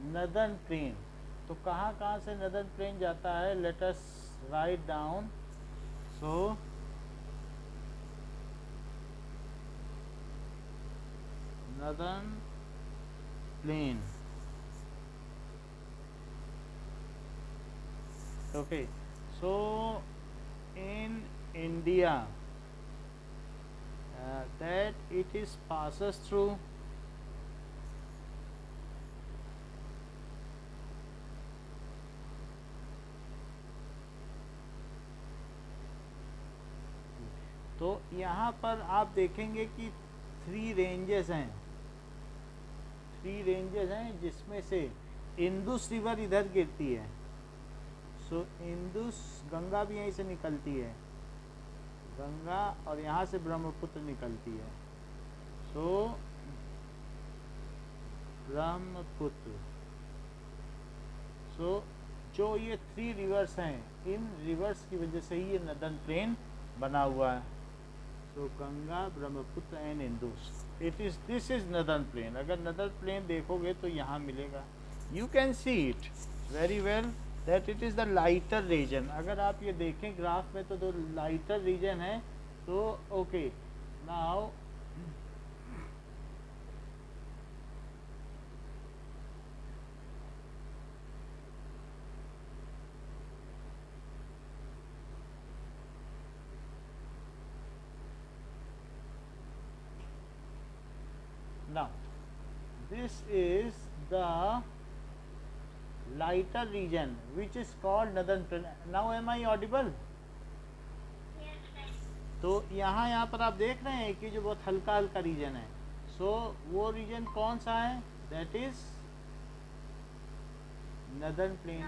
Northern plane. तो कहाँ कहाँ से नदर्न प्लेन जाता है, let us write down. So northern plane, okay. So in India that it is passes through तो यहाँ पर आप देखेंगे कि 3 रेंजेस हैं, 3 रेंजेस हैं जिसमें से इंदुस रिवर इधर गिरती है। सो इंदुस, गंगा भी यहीं से निकलती है, गंगा, और यहाँ से ब्रह्मपुत्र निकलती है। सो ब्रह्मपुत्र, सो जो ये 3 रिवर्स हैं, इन रिवर्स की वजह से ही ये नदर्न प्लेन बना हुआ है। So Ganga, Brahmaputra and Indus, it is, this is northern plain. अगर नदर्न प्लेन देखोगे तो यहाँ मिलेगा, you can see it very well that it is the lighter region. अगर आप ये देखें ग्राफ में तो लाइटर रीजन है। तो okay, now now this is the lighter region which is called northern plain. Now am I audible? तो यहाँ पर आप देख रहे हैं कि जो बहुत हल्का हल्का रीजन है, सो वो रीजन कौन सा है, that is northern plane.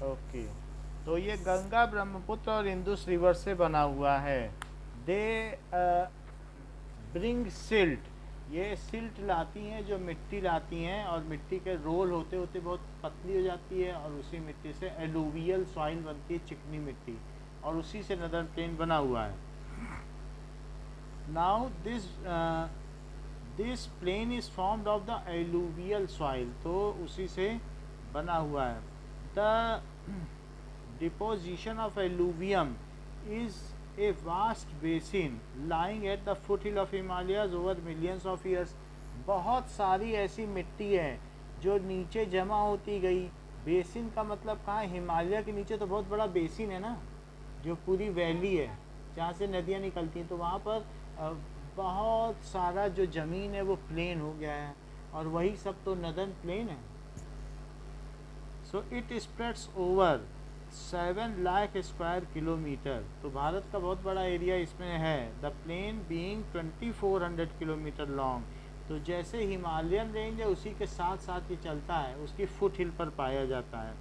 Okay, तो ये गंगा, ब्रह्मपुत्र और इंदुस रिवर से बना हुआ है। दे ब्रिंग सिल्ट, ये सिल्ट लाती हैं, जो मिट्टी लाती हैं, और मिट्टी के रोल होते होते बहुत पतली हो जाती है, और उसी मिट्टी से एलुवियल सॉइल बनती है, चिकनी मिट्टी, और उसी से नदर्न प्लेन बना हुआ है। Now this plain is formed of the alluvial soil, तो उसी से बना हुआ है। The deposition of alluvium is a vast basin lying at the foothill of Himalayas over millions of years। बहुत सारी ऐसी मिट्टी है जो नीचे जमा होती गई। बेसिन का मतलब कहाँ, हिमालय के नीचे तो बहुत बड़ा बेसिन है ना, जो पूरी वैली है जहाँ से नदियाँ निकलती हैं, तो वहाँ पर बहुत सारा जो ज़मीन है वो प्लेन हो गया है, और वही सब तो नदर्न प्लेन है। So it spreads over 7 lakh square kilometre, तो भारत का बहुत बड़ा एरिया इसमें है। The plain being 2400 kilometre long, तो जैसे हिमालयन रेंज है उसी के साथ साथ ये चलता है, उसकी फुट हिल पर पाया जाता है।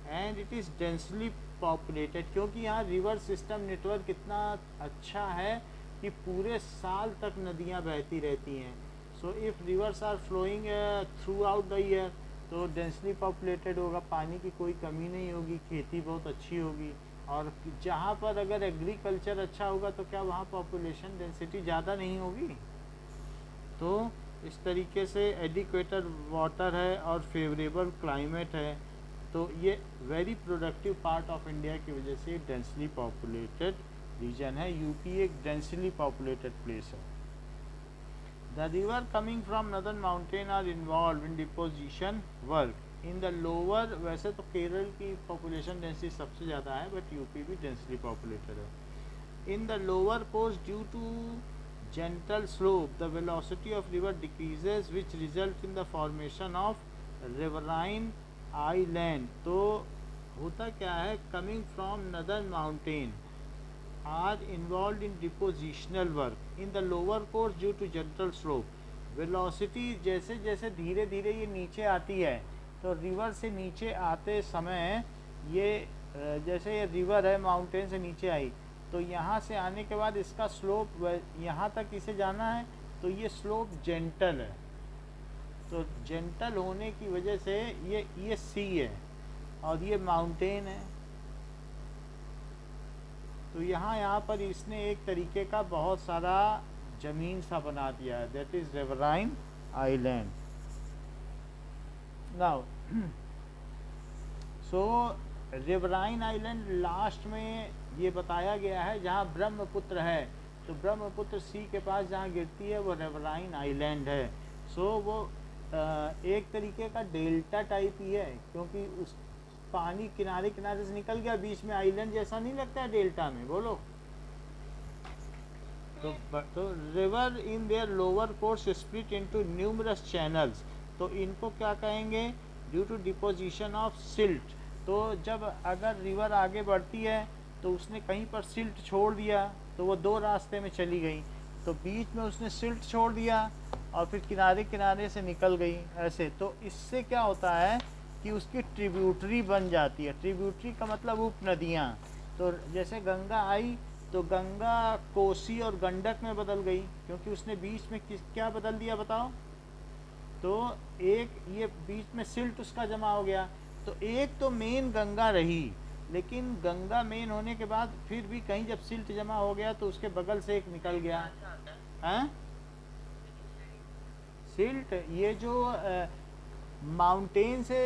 And it is densely populated, क्योंकि यहाँ रिवर सिस्टम नेटवर्क इतना अच्छा है कि पूरे साल तक नदियाँ बहती रहती हैं। So if rivers are flowing throughout the year, तो डेंसली पॉपुलेटेड होगा, पानी की कोई कमी नहीं होगी, खेती बहुत अच्छी होगी। और जहाँ पर अगर एग्रीकल्चर अच्छा होगा तो क्या वहाँ पॉपुलेशन डेंसिटी ज़्यादा नहीं होगी। तो इस तरीके से एडिक्वेटर वाटर है और फेवरेबल क्लाइमेट है, तो ये very productive part of India की वजह से डेंसली पॉपुलेटेड रीजन है। यूपी एक डेंसली पॉपुलेटेड प्लेस है। The river coming from northern mountain are involved in deposition work in the lower, वैसे तो केरल की population density सबसे ज़्यादा है, but यूपी भी densely populated है। In the lower coast, due to gentle slope, the velocity of river decreases, which result in the formation of riverine island। तो होता क्या है, coming from northern mountain are involved in depositional work in the lower course due to gentle slope। velocity जैसे जैसे धीरे धीरे ये नीचे आती है, तो रिवर से नीचे आते समय ये जैसे ये रिवर है माउंटेन से नीचे आई, तो यहाँ से आने के बाद इसका स्लोप यहाँ तक इसे जाना है, तो ये स्लोप जेंटल है। तो जेंटल होने की वजह से ये सी है और ये माउंटेन है। तो यहाँ पर इसने एक तरीके का बहुत सारा ज़मीन सा बना दिया है, that is riverine island. Now so riverine island last में ये बताया गया है जहाँ ब्रह्मपुत्र है, तो ब्रह्मपुत्र सी के पास जहाँ गिरती है वो रिवराइन आइलैंड है। सो वो एक तरीके का डेल्टा टाइप ही है, क्योंकि उस पानी किनारे किनारे से निकल गया, बीच में आइलैंड जैसा नहीं लगता है डेल्टा में, बोलो। तो river in their lower course split into numerous channels, तो इनको क्या कहेंगे, due to deposition of silt. तो जब अगर रिवर आगे बढ़ती है तो उसने कहीं पर सिल्ट छोड़ दिया तो वो दो रास्ते में चली गई, तो बीच में उसने सिल्ट छोड़ दिया और फिर किनारे किनारे से निकल गई ऐसे। तो इससे क्या होता है कि उसकी ट्रिब्यूटरी बन जाती है। ट्रिब्यूटरी का मतलब उप नदियाँ। तो जैसे गंगा आई तो गंगा कोसी और गंडक में बदल गई, क्योंकि उसने बीच में क्या बदल दिया बताओ। तो एक ये बीच में सिल्ट उसका जमा हो गया, तो एक तो मेन गंगा रही, लेकिन गंगा मेन होने के बाद फिर भी कहीं जब सिल्ट जमा हो गया तो उसके बगल से एक निकल गया है सिल्ट। ये जो माउंटेन से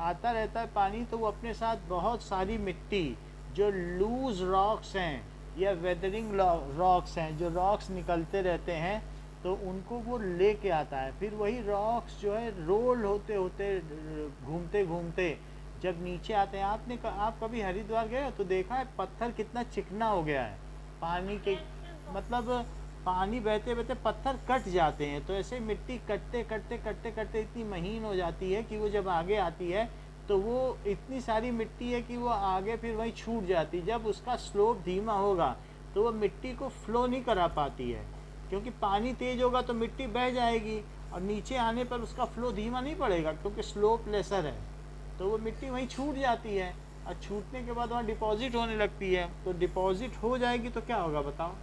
आता रहता है पानी, तो वो अपने साथ बहुत सारी मिट्टी जो लूज रॉक्स हैं या वेदरिंग रॉक्स हैं, जो रॉक्स निकलते रहते हैं, तो उनको वो लेके आता है। फिर वही रॉक्स जो है रोल होते होते घूमते घूमते जब नीचे आते हैं। आप कभी हरिद्वार गए हो तो देखा है पत्थर कितना चिकना हो गया है पानी के, मतलब पानी बहते बहते पत्थर कट जाते हैं। तो ऐसे मिट्टी कटते कटते कटते कटते इतनी महीन हो जाती है कि वो जब आगे आती है तो वो इतनी सारी मिट्टी है कि वो आगे फिर वहीं छूट जाती। जब उसका स्लोप धीमा होगा तो वो मिट्टी को फ्लो नहीं करा पाती है, क्योंकि पानी तेज होगा तो मिट्टी बह जाएगी और नीचे आने पर उसका फ्लो धीमा नहीं पड़ेगा, क्योंकि स्लोप लेसर है। तो वो मिट्टी वहीं छूट जाती है और छूटने के बाद वहाँ डिपॉजिट होने लगती है। तो डिपॉजिट हो जाएगी तो क्या होगा बताओ।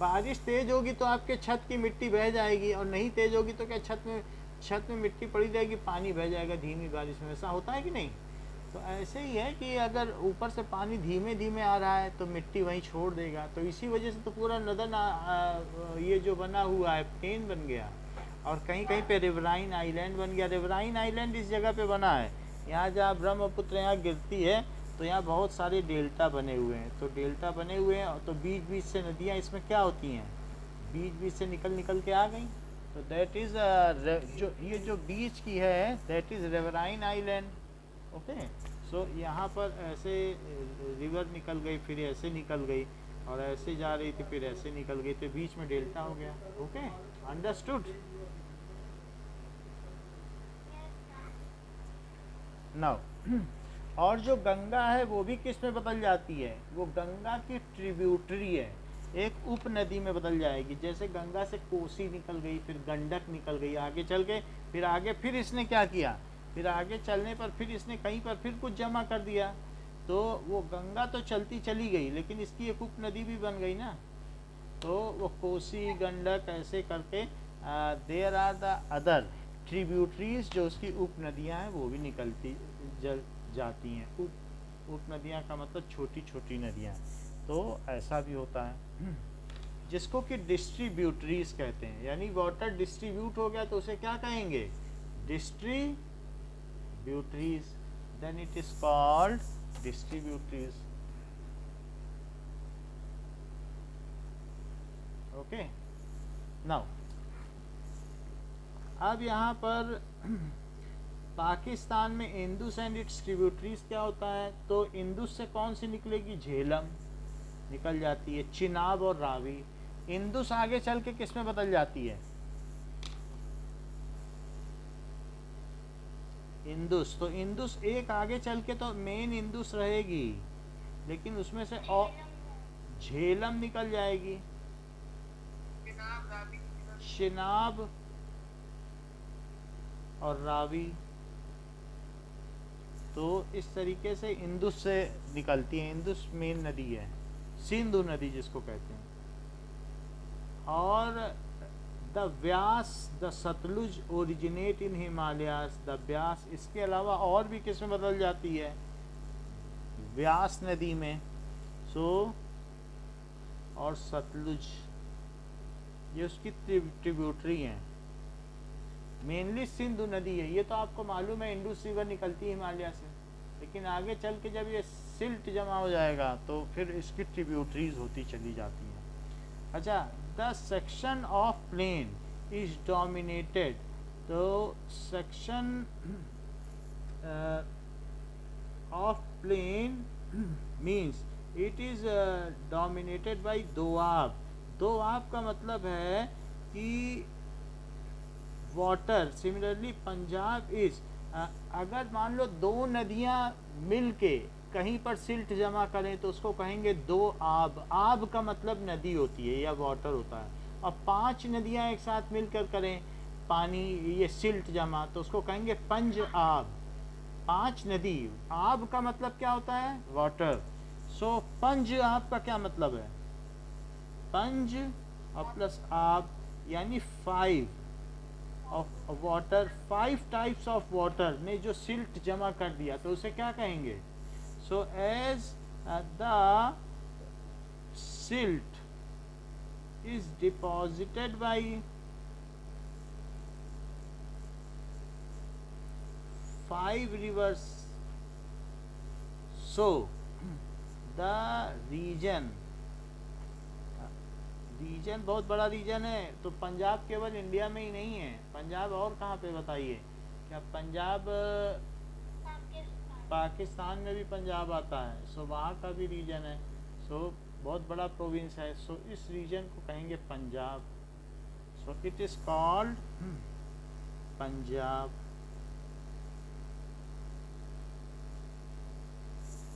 बारिश तेज होगी तो आपके छत की मिट्टी बह जाएगी, और नहीं तेज होगी तो क्या छत में मिट्टी पड़ी रहेगी, पानी बह जाएगा धीमी बारिश में। ऐसा होता है कि नहीं। तो ऐसे ही है कि अगर ऊपर से पानी धीमे धीमे आ रहा है तो मिट्टी वहीं छोड़ देगा। तो इसी वजह से तो पूरा नदन ये जो बना हुआ है प्लेन बन गया, और कहीं कहीं पे रिवराइन आइलैंड बन गया। रिवराइन आइलैंड इस जगह पे बना है, यहाँ जहाँ ब्रह्मपुत्र यहाँ गिरती है तो यहाँ बहुत सारे डेल्टा बने हुए हैं। तो डेल्टा बने हुए हैं, तो बीच बीच से नदियाँ इसमें क्या होती हैं, बीच बीच से निकल निकल के आ गई। तो दैट इज़ जो ये जो बीच की है that is riverine island. Okay. So यहाँ पर ऐसे रिवर निकल गई, फिर ऐसे निकल गई, और ऐसे जा रही थी फिर ऐसे निकल गई, तो बीच में डेल्टा हो गया। Okay, understood. नाउ और जो गंगा है वो भी किस में बदल जाती है, वो गंगा की ट्रिब्यूटरी है, एक उप नदी में बदल जाएगी। जैसे गंगा से कोसी निकल गई, फिर गंडक निकल गई आगे चल के, फिर आगे फिर इसने क्या किया, फिर आगे चलने पर फिर इसने कहीं पर फिर कुछ जमा कर दिया। तो वो गंगा तो चलती चली गई, लेकिन इसकी एक उप नदी भी बन गई ना। तो वो कोसी गंडक ऐसे करके there are the other tributaries, जो उसकी उप नदियाँ हैं वो भी निकलती जाती हैं। उप नदियाँ का मतलब छोटी छोटी नदियाँ। तो ऐसा भी होता है, जिसको कि डिस्ट्रीब्यूटरीज कहते हैं। यानी वाटर डिस्ट्रीब्यूट हो गया तो उसे क्या कहेंगे, distributaries. Then it is called distributaries. Okay. Now अब यहाँ पर पाकिस्तान में इंदुस एंड इट्स ट्रिब्यूटरीज क्या होता है, तो इंदुस से कौन सी निकलेगी, झेलम निकल जाती है, चिनाब और रावी। इंदुस आगे चल के किस में बदल जाती है, इंदुस। तो इंदुस एक आगे चल के तो मेन इंदुस रहेगी, लेकिन उसमें से और झेलम निकल जाएगी, चिनाब और रावी। तो इस तरीके से इंदुस से निकलती है। इंदुस मेन नदी है, सिंधु नदी जिसको कहते हैं। और the Beas the Sutlej originate in Himalayas. The Beas इसके अलावा और भी किस में बदल जाती है, व्यास नदी में। सो और सतलुज ये उसकी ट्रिब्यूटरी हैं। मेनली सिंधु नदी है, ये तो आपको मालूम है, इंडस रिवर निकलती है हिमालय से, लेकिन आगे चल के जब ये सिल्ट जमा हो जाएगा तो फिर इसकी ट्रिब्यूटरीज होती चली जाती हैं। अच्छा, the section of plain is dominated, तो section of plain means it is dominated by doab. Doab का मतलब है कि वाटर। सिमिलरली पंजाब इज, अगर मान लो दो नदियां मिल के कहीं पर सिल्ट जमा करें तो उसको कहेंगे दो आब। आब का मतलब नदी होती है या वाटर होता है, और 5 नदियां एक साथ मिलकर करें पानी ये सिल्ट जमा तो उसको कहेंगे पंज आब। 5 नदी, आब का मतलब क्या होता है? वाटर। सो पंज आब का क्या मतलब है? पंज और प्लस आब यानी 5 of water, 5 types of water ने जो सिल्ट जमा कर दिया तो उसे क्या कहेंगे? So as the silt is deposited by 5 rivers, so the region बहुत बड़ा रीजन है। तो पंजाब केवल इंडिया में ही नहीं है, पंजाब और कहाँ पे बताइए? क्या पंजाब पाकिस्तान में भी पंजाब आता है, सो वहाँ का भी रीजन है, सो बहुत बड़ा प्रोविंस है, सो इस रीजन को कहेंगे Punjab. So it is called Punjab.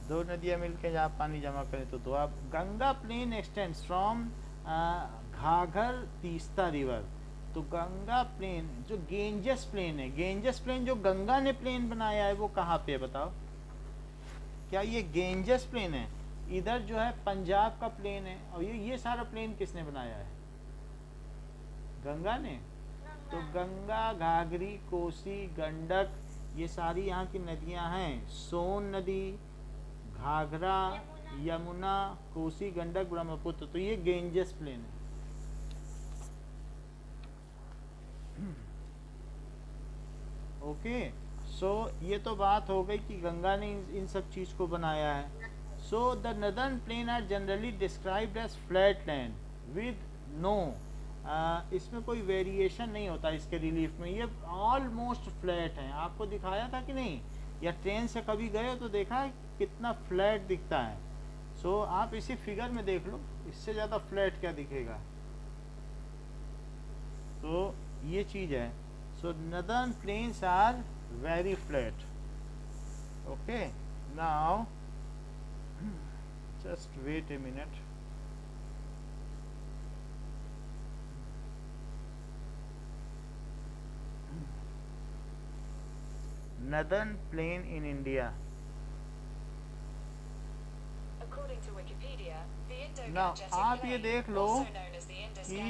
दो नदियाँ मिलकर जहाँ पानी जमा करें तो Doab. Ganga plain extends from Ghaghar Teesta river. तो गंगा प्लेन जो गेंजस प्लेन है, गेंजस प्लेन जो गंगा ने प्लेन बनाया है वो कहाँ पे है बताओ? क्या ये गेंजस प्लेन है? इधर जो है पंजाब का प्लेन है, और ये सारा प्लेन किसने बनाया है? गंगा ने। तो गंगा, घाघरी, कोसी, गंडक ये सारी यहाँ की नदियाँ हैं। सोन नदी, घाघरा, यमुना, कोसी, गंडक, ब्रह्मपुत्र, तो ये गेंजस प्लेन है। ओके, सो ये तो बात हो गई कि गंगा ने इन सब चीज़ को बनाया है। So the northern plain are generally described as flat land with no, इसमें कोई वेरिएशन नहीं होता इसके रिलीफ में, ये ऑलमोस्ट फ्लैट है। आपको दिखाया था कि नहीं, या ट्रेन से कभी गए तो देखा है कितना फ्लैट दिखता है। सो आप इसी फिगर में देख लो, इससे ज़्यादा फ्लैट क्या दिखेगा। तो ये चीज़ है। So northern plains are very flat. Okay, now just wait a minute. Northern plain in India. Now, आप ये देख लो कि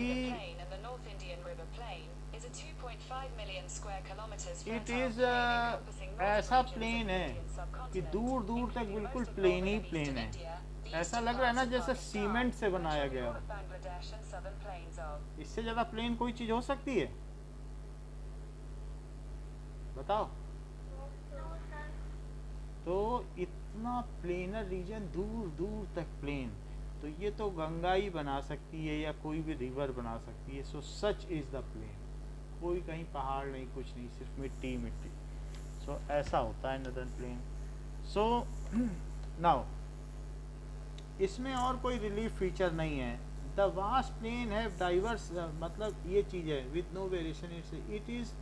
इट इज ऐसा प्लेन है कि दूर दूर तक बिल्कुल प्लेन ही प्लेन है। ऐसा लग रहा है ना जैसे सीमेंट से बनाया गया। इससे ज्यादा प्लेन कोई चीज हो सकती है? बताओ। तो इतना प्लेनर रीजन, दूर दूर तक प्लेन, तो ये तो गंगा ही बना सकती है या कोई भी रिवर बना सकती है। सो सच इज द प्लेन, कोई कहीं पहाड़ नहीं, कुछ नहीं, सिर्फ मिट्टी मिट्टी। सो ऐसा होता है नदर्न प्लेन। सो नाउ इसमें और कोई रिलीफ फीचर नहीं है। The vast plain have diverse, मतलब ये चीज़ है with no variation, it is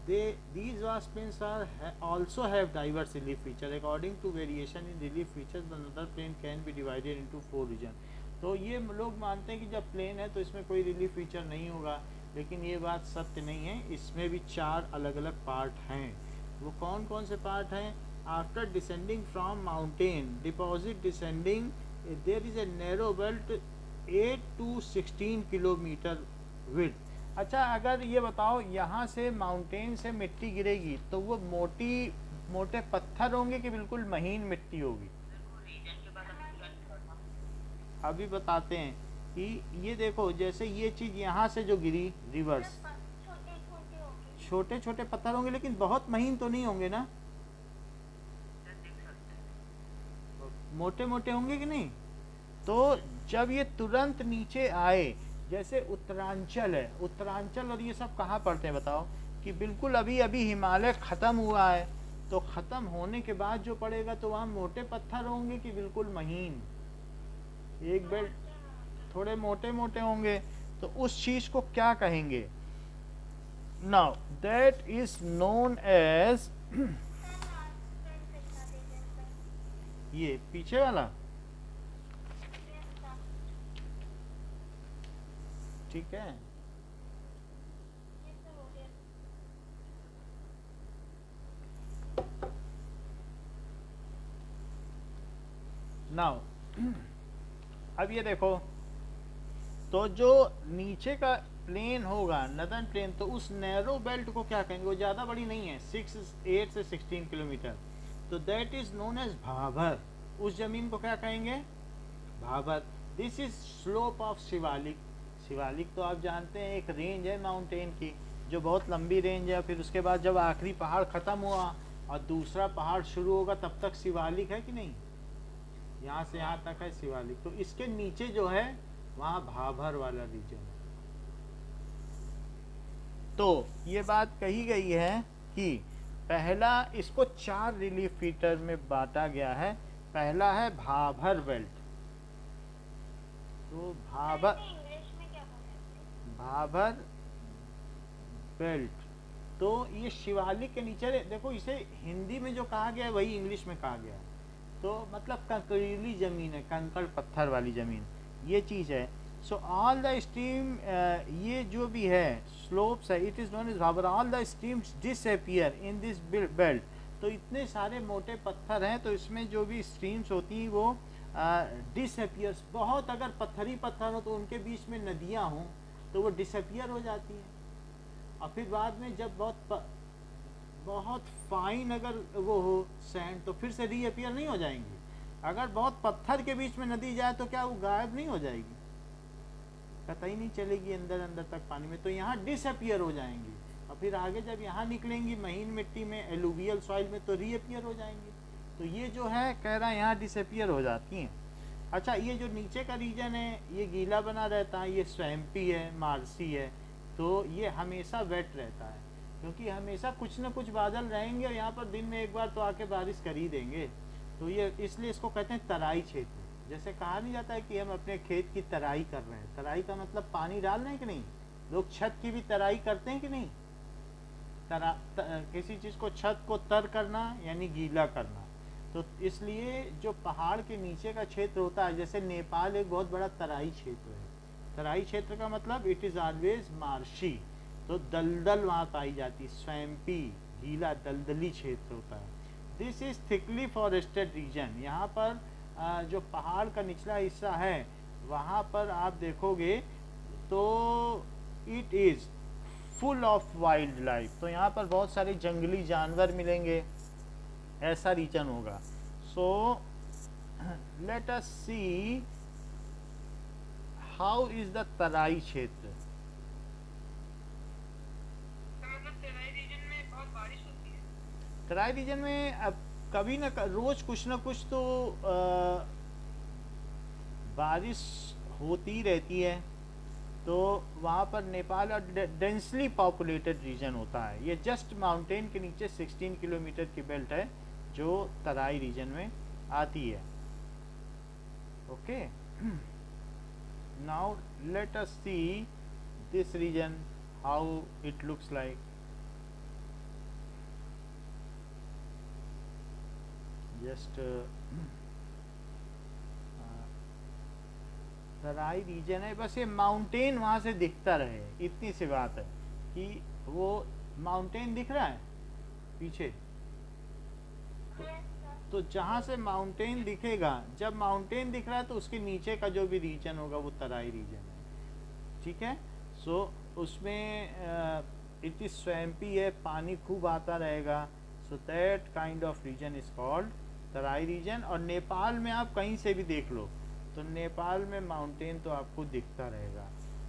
these vast plains are also have diverse relief feature. According to variation in relief features, the northern plain can be divided into 4 region. तो ये लोग मानते हैं कि जब प्लेन है तो इसमें कोई रिलीफ फीचर नहीं होगा, लेकिन ये बात सत्य नहीं है। इसमें भी 4 अलग अलग पार्ट हैं। वो कौन कौन से पार्ट हैं? After descending from mountain deposit descending there is a narrow belt 8 to 16 kilometre width. अच्छा, अगर ये बताओ यहाँ से माउंटेन से मिट्टी गिरेगी तो वो मोटे पत्थर होंगे कि बिल्कुल महीन मिट्टी होगी? अभी बताते हैं कि ये देखो, जैसे ये चीज़ यहाँ से जो गिरी रिवर्स, छोटे छोटे पत्थर होंगे लेकिन बहुत महीन तो नहीं होंगे ना, मोटे मोटे होंगे कि नहीं। तो जब ये तुरंत नीचे आए, जैसे उत्तरांचल है, उत्तरांचल और ये सब कहाँ पड़ते हैं बताओ, कि बिल्कुल अभी अभी हिमालय खत्म हुआ है, तो खत्म होने के बाद जो पड़ेगा तो वहाँ मोटे पत्थर होंगे कि बिल्कुल महीन, एक बेल्ट थोड़े मोटे मोटे होंगे। तो उस चीज को क्या कहेंगे? Now that is known as ये पीछे वाला, ठीक है। नाउ अब ये देखो, तो जो नीचे का प्लेन होगा नदर्न प्लेन, तो उस नैरो बेल्ट को क्या कहेंगे? वो ज़्यादा बड़ी नहीं है, 8 से 16 किलोमीटर, तो that is known as Bhabar. उस जमीन को क्या कहेंगे? Bhabar. This is slope of Shivalik. Shivalik तो आप जानते हैं एक रेंज है माउंटेन की, जो बहुत लंबी रेंज है, फिर उसके बाद जब आखिरी पहाड़ ख़त्म हुआ और दूसरा पहाड़ शुरू होगा तब तक शिवालिक है कि नहीं, यहाँ से यहाँ तक है शिवालिक। तो इसके नीचे जो है वहाँ भाभर वाला रीजन है। तो ये बात कही गई है कि पहला, इसको 4 रिलीफ फीचर में बांटा गया है। पहला है भाभर बेल्ट, तो भाभर बेल्ट, तो ये शिवालिक के नीचे, देखो इसे हिंदी में जो कहा गया है वही इंग्लिश में कहा गया है, तो मतलब कंकरीली जमीन है, कंकड़ पत्थर वाली जमीन, ये चीज़ है। सो ऑल द स्ट्रीम, ये जो भी है स्लोप्स है, it is known as Bhabar. All the streams disappear in this belt, तो इतने सारे मोटे पत्थर हैं, तो इसमें जो भी स्ट्रीम्स होती हैं वो डिसअपियर्स, बहुत अगर पत्थरी पत्थर हो तो उनके बीच में नदियाँ हों तो वो डिसअपियर हो जाती हैं, और फिर बाद में जब बहुत फाइन अगर वो हो सैंड, तो फिर से रीअपियर नहीं हो जाएंगी। अगर बहुत पत्थर के बीच में नदी जाए तो क्या वो गायब नहीं हो जाएगी? कतई नहीं चलेगी अंदर अंदर तक पानी में, तो यहाँ डिसअपियर हो जाएंगी, और फिर आगे जब यहाँ निकलेंगी महीन मिट्टी में, एलुवियल सॉइल में, तो रीअपियर हो जाएंगी। तो ये जो है कह रहा है यहाँ डिसअपियर हो जाती हैं। अच्छा, ये जो नीचे का रीजन है ये गीला बना रहता है, ये स्वैम्पी है, मार्सी है, तो ये हमेशा वेट रहता है, क्योंकि हमेशा कुछ न कुछ बादल रहेंगे और यहाँ पर दिन में एक बार तो आके बारिश कर ही देंगे। तो ये इसलिए इसको कहते हैं तराई क्षेत्र। जैसे कहा नहीं जाता है कि हम अपने खेत की तराई कर रहे हैं, तराई का मतलब पानी डाल रहे हैं कि नहीं, लोग छत की भी तराई करते हैं कि नहीं, किसी चीज़ को छत को तर करना यानी गीला करना। तो इसलिए जो पहाड़ के नीचे का क्षेत्र होता है, जैसे नेपाल एक बहुत बड़ा तराई क्षेत्र है, तराई क्षेत्र का मतलब इट इज़ ऑलवेज मार्शी, तो दलदल वहाँ पाई जाती, स्वैम्पी, गीला दलदली क्षेत्र होता है। This is thickly forested region. यहाँ पर जो पहाड़ का निचला हिस्सा है वहाँ पर आप देखोगे तो it is full of wild life, तो यहाँ पर बहुत सारे जंगली जानवर मिलेंगे, ऐसा रीजन होगा। So let us see how is the Terai क्षेत्र। तराई रीजन में अब कभी ना रोज कुछ ना कुछ तो बारिश होती रहती है, तो वहाँ पर नेपाल और डेंसली पॉपुलेटेड रीजन होता है। ये जस्ट माउंटेन के नीचे 16 किलोमीटर की बेल्ट है जो तराई रीजन में आती है। Okay, now let us see this region how it looks like. Just Terai region है, बस ये माउंटेन वहाँ से दिखता रहे, इतनी सी बात है कि वो माउंटेन दिख रहा है पीछे, तो जहाँ से माउंटेन दिखेगा, जब माउंटेन दिख रहा है तो उसके नीचे का जो भी रीजन होगा वो तराई रीजन है, ठीक है। सो उसमें इट इज स्वैम्पी है, पानी खूब आता रहेगा, so that kind of region is called Terai region. और नेपाल में आप कहीं से भी देख लो तो नेपाल में माउंटेन तो आपको दिखता रहेगा।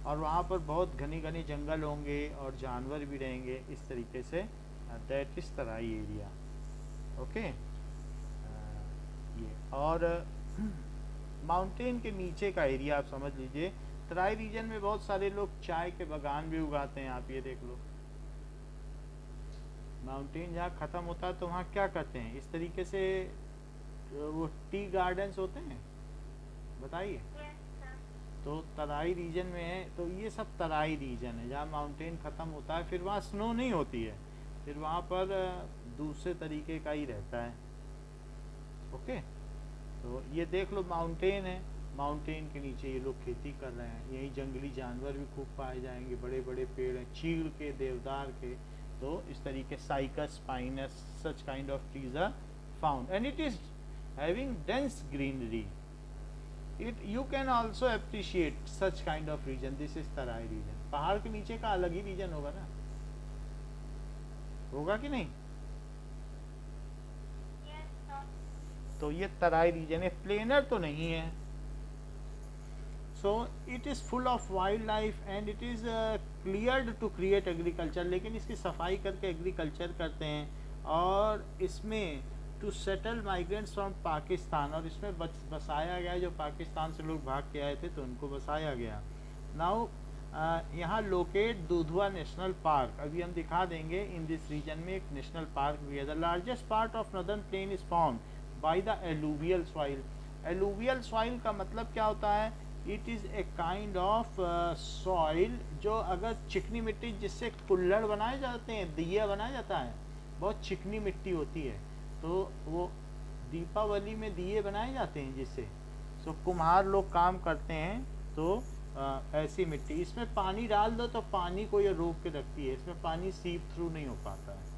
और वहाँ पर बहुत घने घने जंगल होंगे और जानवर भी रहेंगे, इस तरीके say that is Terai area. Okay, ये और माउंटेन के नीचे का एरिया आप समझ लीजिए। तराई रीजन में बहुत सारे लोग चाय के बागान भी उगाते हैं, आप ये देख लो। माउंटेन जहाँ ख़त्म होता है तो वहाँ क्या करते हैं, इस तरीके से वो टी गार्डन्स होते हैं, बताइए। तो तराई रीजन में है, तो ये सब तराई रीजन है जहाँ माउंटेन ख़त्म होता है, फिर वहाँ स्नो नहीं होती है, फिर वहाँ पर दूसरे तरीके का ही रहता है। ओके, तो ये देख लो माउंटेन है, माउंटेन के नीचे ये लोग खेती कर रहे हैं, यही जंगली जानवर भी खूब पाए जाएंगे, बड़े बड़े पेड़ हैं, चीड़ के, देवदार के, तो इस तरीके cycas, pinus, such kind of trees are found and it is having dense greenery. It you can also appreciate such kind of region, this is Terai region. पहाड़ के नीचे का अलग ही रीजन होगा ना, होगा कि नहीं? तो ये तराई रीजन है, प्लेनर तो नहीं है। So it is full of wildlife and it is cleared to create agriculture, लेकिन इसकी सफाई करके एग्रीकल्चर करते हैं। और इसमें to settle migrants from Pakistan, और इसमें बसाया गया, जो पाकिस्तान से लोग भाग के आए थे तो उनको बसाया गया। नाउ यहाँ लोकेट दुधवा नेशनल पार्क, अभी हम दिखा देंगे। इन दिस रीजन में एक नेशनल पार्क भी है। The largest part of northern plain is formed by the alluvial soil. Alluvial soil का मतलब क्या होता है? It is a kind of soil जो अगर चिकनी मिट्टी, जिससे कुल्हड़ बनाए जाते हैं, दिया बनाया जाता है, बहुत चिकनी मिट्टी होती है, तो वो दीपावली में दिए बनाए जाते हैं जिससे, सो कुम्हार लोग काम करते हैं। तो ऐसी मिट्टी, इसमें पानी डाल दो तो पानी को ये रोक के रखती है, इसमें पानी सीप थ्रू नहीं हो पाता है।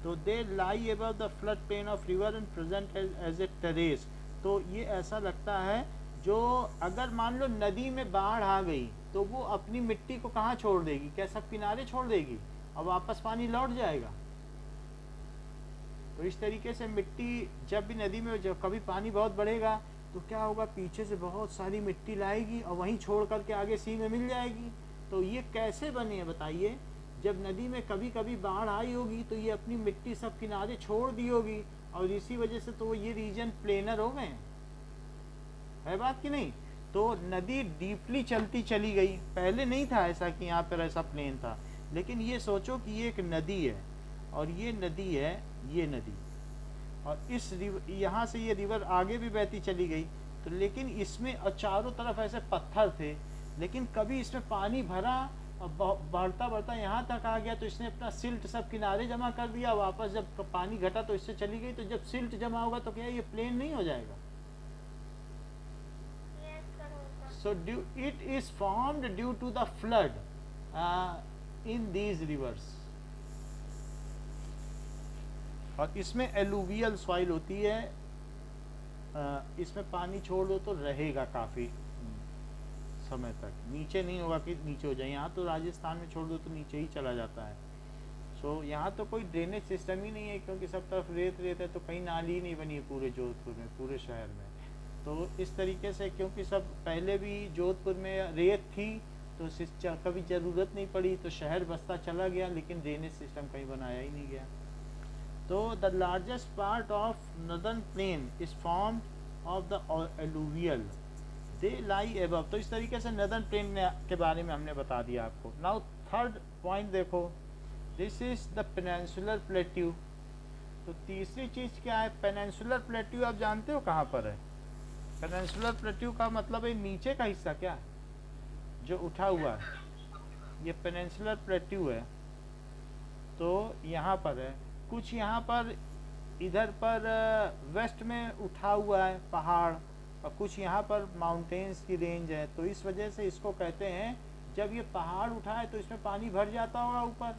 तो they lie above the flood plain of river and present as a terrace. तो ये ऐसा लगता है, जो अगर मान लो नदी में बाढ़ आ गई तो वो अपनी मिट्टी को कहाँ छोड़ देगी? क्या सब किनारे छोड़ देगी और वापस पानी लौट जाएगा? तो इस तरीके से मिट्टी, जब भी नदी में जब कभी पानी बहुत बढ़ेगा तो क्या होगा, पीछे से बहुत सारी मिट्टी लाएगी और वहीं छोड़ करके आगे सी में मिल जाएगी। तो ये कैसे बने हैं बताइए? जब नदी में कभी कभी बाढ़ आई होगी तो ये अपनी मिट्टी सब किनारे छोड़ दी होगी, और इसी वजह से तो ये रीजन प्लेनर हो गए, है बात कि नहीं? तो नदी डीपली चलती चली गई, पहले नहीं था ऐसा कि यहाँ पर ऐसा प्लेन था, लेकिन ये सोचो कि ये एक नदी है और ये नदी है, ये नदी, और इस यहाँ से ये रिवर आगे भी बहती चली गई, तो लेकिन इसमें चारों तरफ ऐसे पत्थर थे, लेकिन कभी इसमें पानी भरा और बढ़ता बढ़ता यहाँ तक आ गया तो इसने अपना सिल्ट सब किनारे जमा कर दिया, वापस जब पानी घटा तो इससे चली गई। तो जब सिल्ट जमा होगा तो क्या ये प्लेन नहीं हो जाएगा? So it is formed due to the flood in these rivers. और इसमें एलुवियल सॉइल होती है, इसमें पानी छोड़ दो तो रहेगा काफ़ी समय तक, नीचे नहीं होगा कि नीचे हो जाए। यहाँ तो राजस्थान में छोड़ दो तो नीचे ही चला जाता है। सो यहाँ तो कोई ड्रेनेज सिस्टम ही नहीं है, क्योंकि सब तरफ रेत रेत है, तो कहीं नाली ही नहीं बनी है पूरे जोधपुर में, पूरे शहर में। तो इस तरीके से, क्योंकि सब पहले भी जोधपुर में रेत थी तो कभी ज़रूरत नहीं पड़ी, तो शहर बसता चला गया, लेकिन ड्रेनेज सिस्टम कहीं बनाया ही नहीं गया। तो the largest part of northern plain is formed of the alluvial, they lie above. तो इस तरीके से नॉर्दर्न प्लेन के बारे में हमने बता दिया आपको। नाउ थर्ड पॉइंट देखो, this is the peninsular plateau. तो तीसरी चीज़ क्या है? पेनिनसुलर प्लेट्यू आप जानते हो कहाँ पर है? पेनिनसुलर प्लेट्यू का मतलब है नीचे का हिस्सा, क्या जो उठा हुआ है, ये पेनिनसुलर प्लेट्यू है। तो यहाँ पर है कुछ, यहाँ पर इधर पर वेस्ट में उठा हुआ है पहाड़, और कुछ यहाँ पर माउंटेन्स की रेंज है। तो इस वजह से इसको कहते हैं, जब ये पहाड़ उठा है तो इसमें पानी भर जाता होगा ऊपर,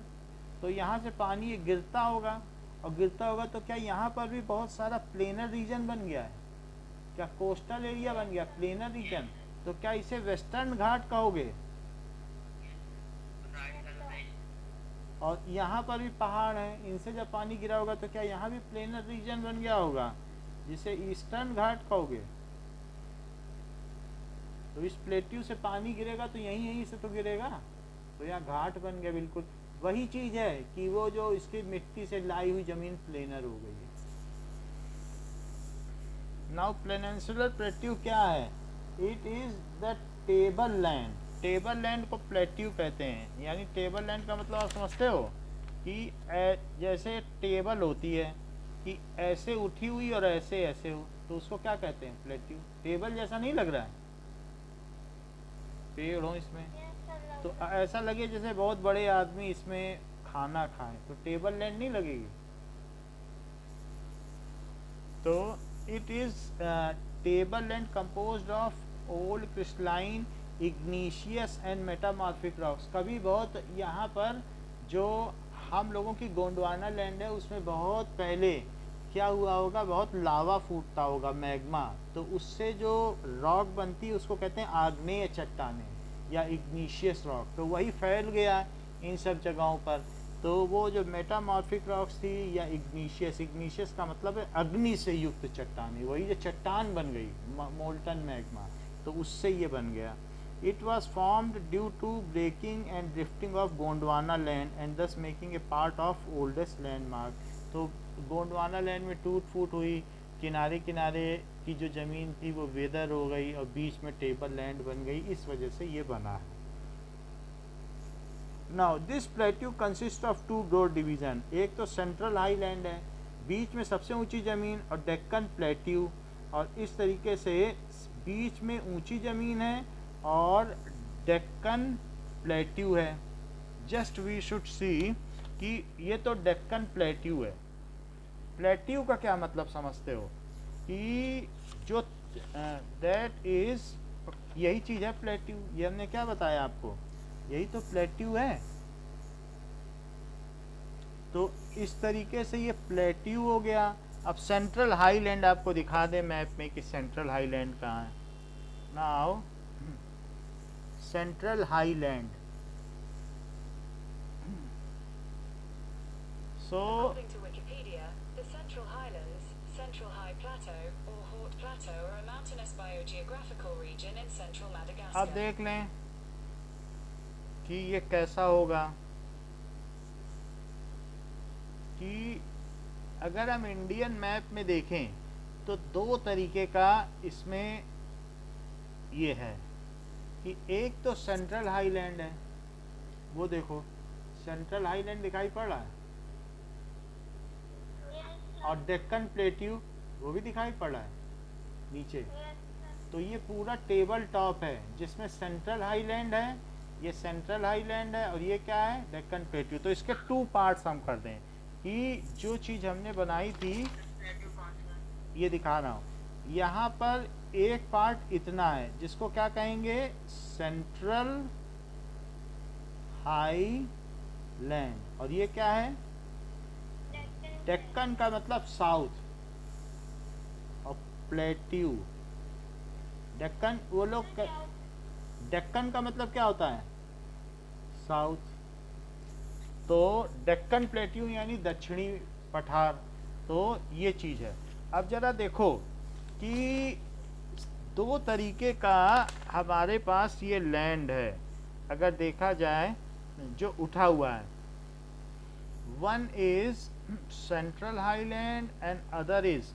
तो यहाँ से पानी ये गिरता होगा, और गिरता होगा तो क्या यहाँ पर भी बहुत सारा प्लेनर रीजन बन गया है? क्या कोस्टल एरिया बन गया, प्लेनर रीजन? तो क्या इसे वेस्टर्न घाट कहोगे? और यहाँ पर भी पहाड़ हैं, इनसे जब पानी गिरा होगा तो क्या यहाँ भी प्लेनर रीजन बन गया होगा, जिसे ईस्टर्न घाट कहोगे? तो इस प्लेट्यू से पानी गिरेगा तो यहीं यहीं से तो गिरेगा, तो यहाँ घाट बन गया। बिल्कुल वही चीज़ है कि वो जो इसकी मिट्टी से लाई हुई ज़मीन प्लेनर हो गई है। नाउ पेनिनसुलर प्लेट्यू क्या है? It is the table land. Table land को प्लेट्यू कहते हैं। यानी टेबल लैंड का मतलब आप समझते हो कि जैसे टेबल होती है कि ऐसे उठी हुई और ऐसे ऐसे हो, तो उसको क्या कहते हैं? प्लेट्यू। टेबल जैसा नहीं लग रहा है? पेड़ हो इसमें तो ऐसा लगे जैसे बहुत बड़े आदमी इसमें खाना खाएं, तो टेबल लैंड नहीं लगेगी। तो it is table land composed of old crystalline इग्नीशियस and metamorphic rocks. कभी बहुत यहाँ पर जो हम लोगों की गोंडवाना लैंड है उसमें बहुत पहले क्या हुआ होगा, बहुत लावा फूटता होगा, मैग्मा, तो उससे जो रॉक बनती है उसको कहते हैं आग्नेय चट्टानें या इग्नीशियस रॉक। तो वही फैल गया इन सब जगहों पर। तो वो जो मेटामॉर्फिक रॉक्स थी या इग्नीशियस, इग्नीशियस का मतलब है अग्नि से युक्त चट्टानें, वही जो चट्टान बन गई मोल्टन मैग्मा, तो उससे ये बन गया। It was formed due to breaking and drifting of Gondwana land and thus making a part of oldest landmark. तो गोंडवाना लैंड में टूट फूट हुई, किनारे किनारे की जो ज़मीन थी वो वेदर हो गई और बीच में टेबल लैंड बन गई, इस वजह से ये बना है। Now this plateau consist of two broad division. एक तो सेंट्रल हाईलैंड है, बीच में सबसे ऊंची ज़मीन, और डेक्कन प्लेट्यू। और इस तरीके से बीच में ऊंची ज़मीन है और डेक्कन प्लेट्यू है। जस्ट वी शुड सी कि ये तो डेक्कन प्लेट्यू है। प्लेट्यू का क्या मतलब समझते हो कि जो दैट इज, यही चीज़ है प्लेट्यू। ये हमने क्या बताया आपको, यही तो प्लेट्यू है। तो इस तरीके से ये प्लेट्यू हो गया। अब सेंट्रल हाईलैंड आपको दिखा दे मैप में कि सेंट्रल हाईलैंड कहाँ है। Now central highland, so According to Wikipedia, the Central Highlands, Central High Plateau, or Haut Plateau are a mountainous biogeographical region in central अब Madagascar. देख लें कि ये कैसा होगा कि अगर हम इंडियन मैप में देखें तो दो तरीके का इसमें ये है कि एक तो सेंट्रल हाईलैंड है, वो देखो सेंट्रल हाईलैंड दिखाई पड़ रहा है, और डेक्कन प्लेट्यू वो भी दिखाई पड़ रहा है नीचे। तो ये पूरा टेबल टॉप है जिसमें सेंट्रल हाईलैंड है, ये सेंट्रल हाईलैंड है, और ये क्या है, डेक्कन प्लेट्यू। तो इसके टू पार्ट्स हम कर दें कि जो चीज़ हमने बनाई थी, ये दिखा रहा हूँ, यहाँ पर एक पार्ट इतना है जिसको क्या कहेंगे, सेंट्रल हाईलैंड, और ये क्या है, डेक्कन का मतलब साउथ, और प्लेट्यू डेक्कन, वो लोग डेक्कन का मतलब क्या होता है, साउथ। तो डेक्कन प्लेट्यू यानी दक्षिणी पठार। तो ये चीज़ है। अब जरा देखो कि दो तरीके का हमारे पास ये लैंड है, अगर देखा जाए जो उठा हुआ है। One is central highland and other is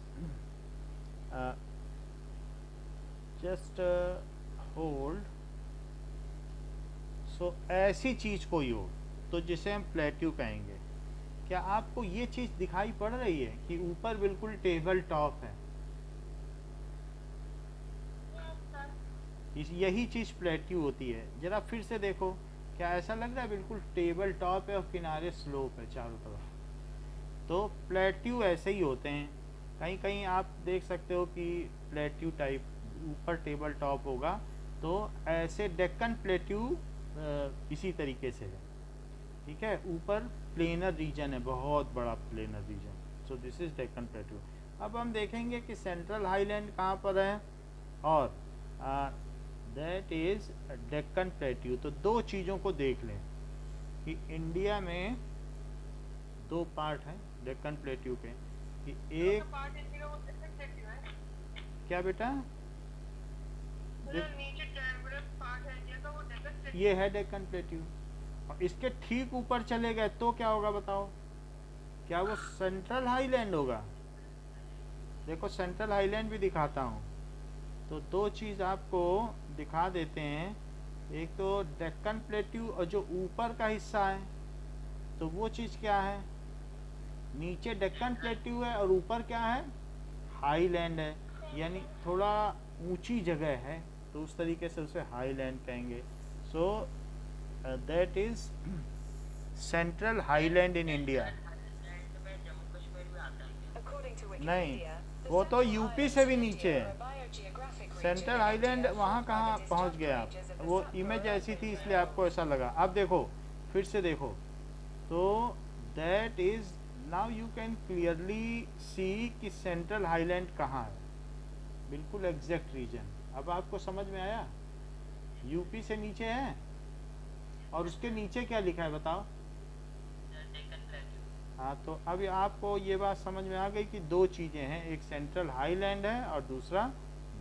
just hold. So ऐसी चीज़ कोई हो तो जिसे हम प्लेट्यू कहेंगे। क्या आपको ये चीज़ दिखाई पड़ रही है कि ऊपर बिल्कुल टेबल टॉप है, यही चीज़ प्लेट्यू होती है। ज़रा फिर से देखो, क्या ऐसा लग रहा है बिल्कुल टेबल टॉप है और किनारे स्लोप है चारों तरफ। तो प्लेट्यू ऐसे ही होते हैं। कहीं कहीं आप देख सकते हो कि प्लेट्यू टाइप ऊपर टेबल टॉप होगा, तो ऐसे डेक्कन प्लेट्यू इसी तरीके से है। ठीक है, ऊपर प्लेनर रीजन है, बहुत बड़ा planar region. So this is Deccan plateau. अब हम देखेंगे कि सेंट्रल हाईलैंड कहाँ पर है, और दैट इज डेक्कन प्लेट्यू। तो दो चीज़ों को देख लें कि इंडिया में दो पार्ट हैं डेक्कन प्लेट्यू के, कि एक क्या बेटा, नीचे टेम्परेट पार्ट है इंडिया का, वो डेक्कन प्लेट्यू। ये है डेक्कन प्लेट्यू। और इसके ठीक ऊपर चले गए तो क्या होगा बताओ? क्या वो सेंट्रल हाईलैंड होगा? देखो सेंट्रल हाईलैंड भी दिखाता हूँ। तो दो चीज़ आपको दिखा देते हैं। एक तो डेक्कन प्लेट्यू और जो ऊपर का हिस्सा है तो वो चीज़ क्या है? नीचे डेक्कन प्लेट्यू है और ऊपर क्या है? हाईलैंड है, यानी थोड़ा ऊंची जगह है, तो उस तरीके से उसे हाईलैंड कहेंगे। So that is central highland in India. Jammu Kashmir में आता है। According to नहीं, Wikipedia, the वो तो Central यूपी Highlands से of भी India नीचे are है। a biogeographic region central in highland India वहाँ formed by कहाँ the पहुँच disjunct गए आप? ranges of the वो Satpura इमेज ऐसी थी Arabian इसलिए आपको Hills. ऐसा लगा। अब देखो फिर से देखो, तो that is now you can clearly see कि सेंट्रल हाईलैंड कहाँ है, बिल्कुल एग्जैक्ट रीजन। अब आपको समझ में आया? यूपी से नीचे है और उसके नीचे क्या लिखा है बताओ? डेक्कन प्लेट्यू। हाँ, तो अभी आपको ये बात समझ में आ गई कि दो चीज़ें हैं, एक सेंट्रल हाईलैंड है और दूसरा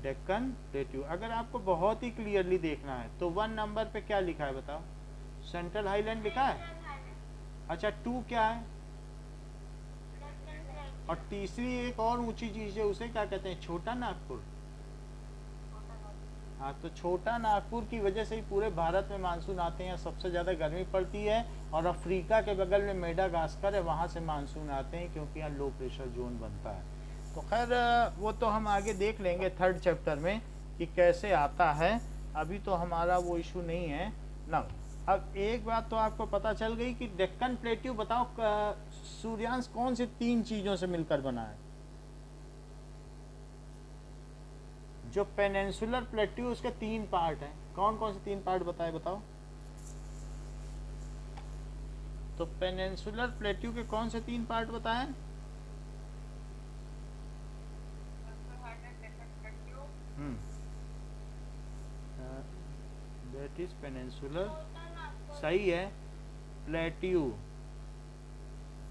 डेक्कन प्लेट्यू। अगर आपको बहुत ही क्लियरली देखना है तो 1 नंबर पे क्या लिखा है बताओ? सेंट्रल हाईलैंड लिखा है। अच्छा 2 क्या है? और तीसरी एक और ऊंची चीज़ है, उसे क्या कहते हैं? छोटा नागपुर। हाँ, तो छोटा नागपुर की वजह से ही पूरे भारत में मानसून आते हैं। सबसे ज़्यादा गर्मी पड़ती है और अफ्रीका के बगल में मेडागास्कर है, वहाँ से मानसून आते हैं क्योंकि यहाँ लो प्रेशर जोन बनता है। तो खैर वो तो हम आगे देख लेंगे 3rd चैप्टर में कि कैसे आता है। अभी तो हमारा वो इशू नहीं है ना। अब एक बात तो आपको पता चल गई कि डेक्कन प्लेट्यू, बताओ सूर्यांश कौन सी 3 चीज़ों से मिलकर बना है? जो पेनिनसुलर प्लेट्यू उसके 3 पार्ट हैं। कौन कौन से 3 पार्ट बताए बताओ? तो पेनिनसुलर प्लेट्यू के कौन से 3 पार्ट बताएं? दैट इज पेनिनसुलर, सही है। प्लेट्यू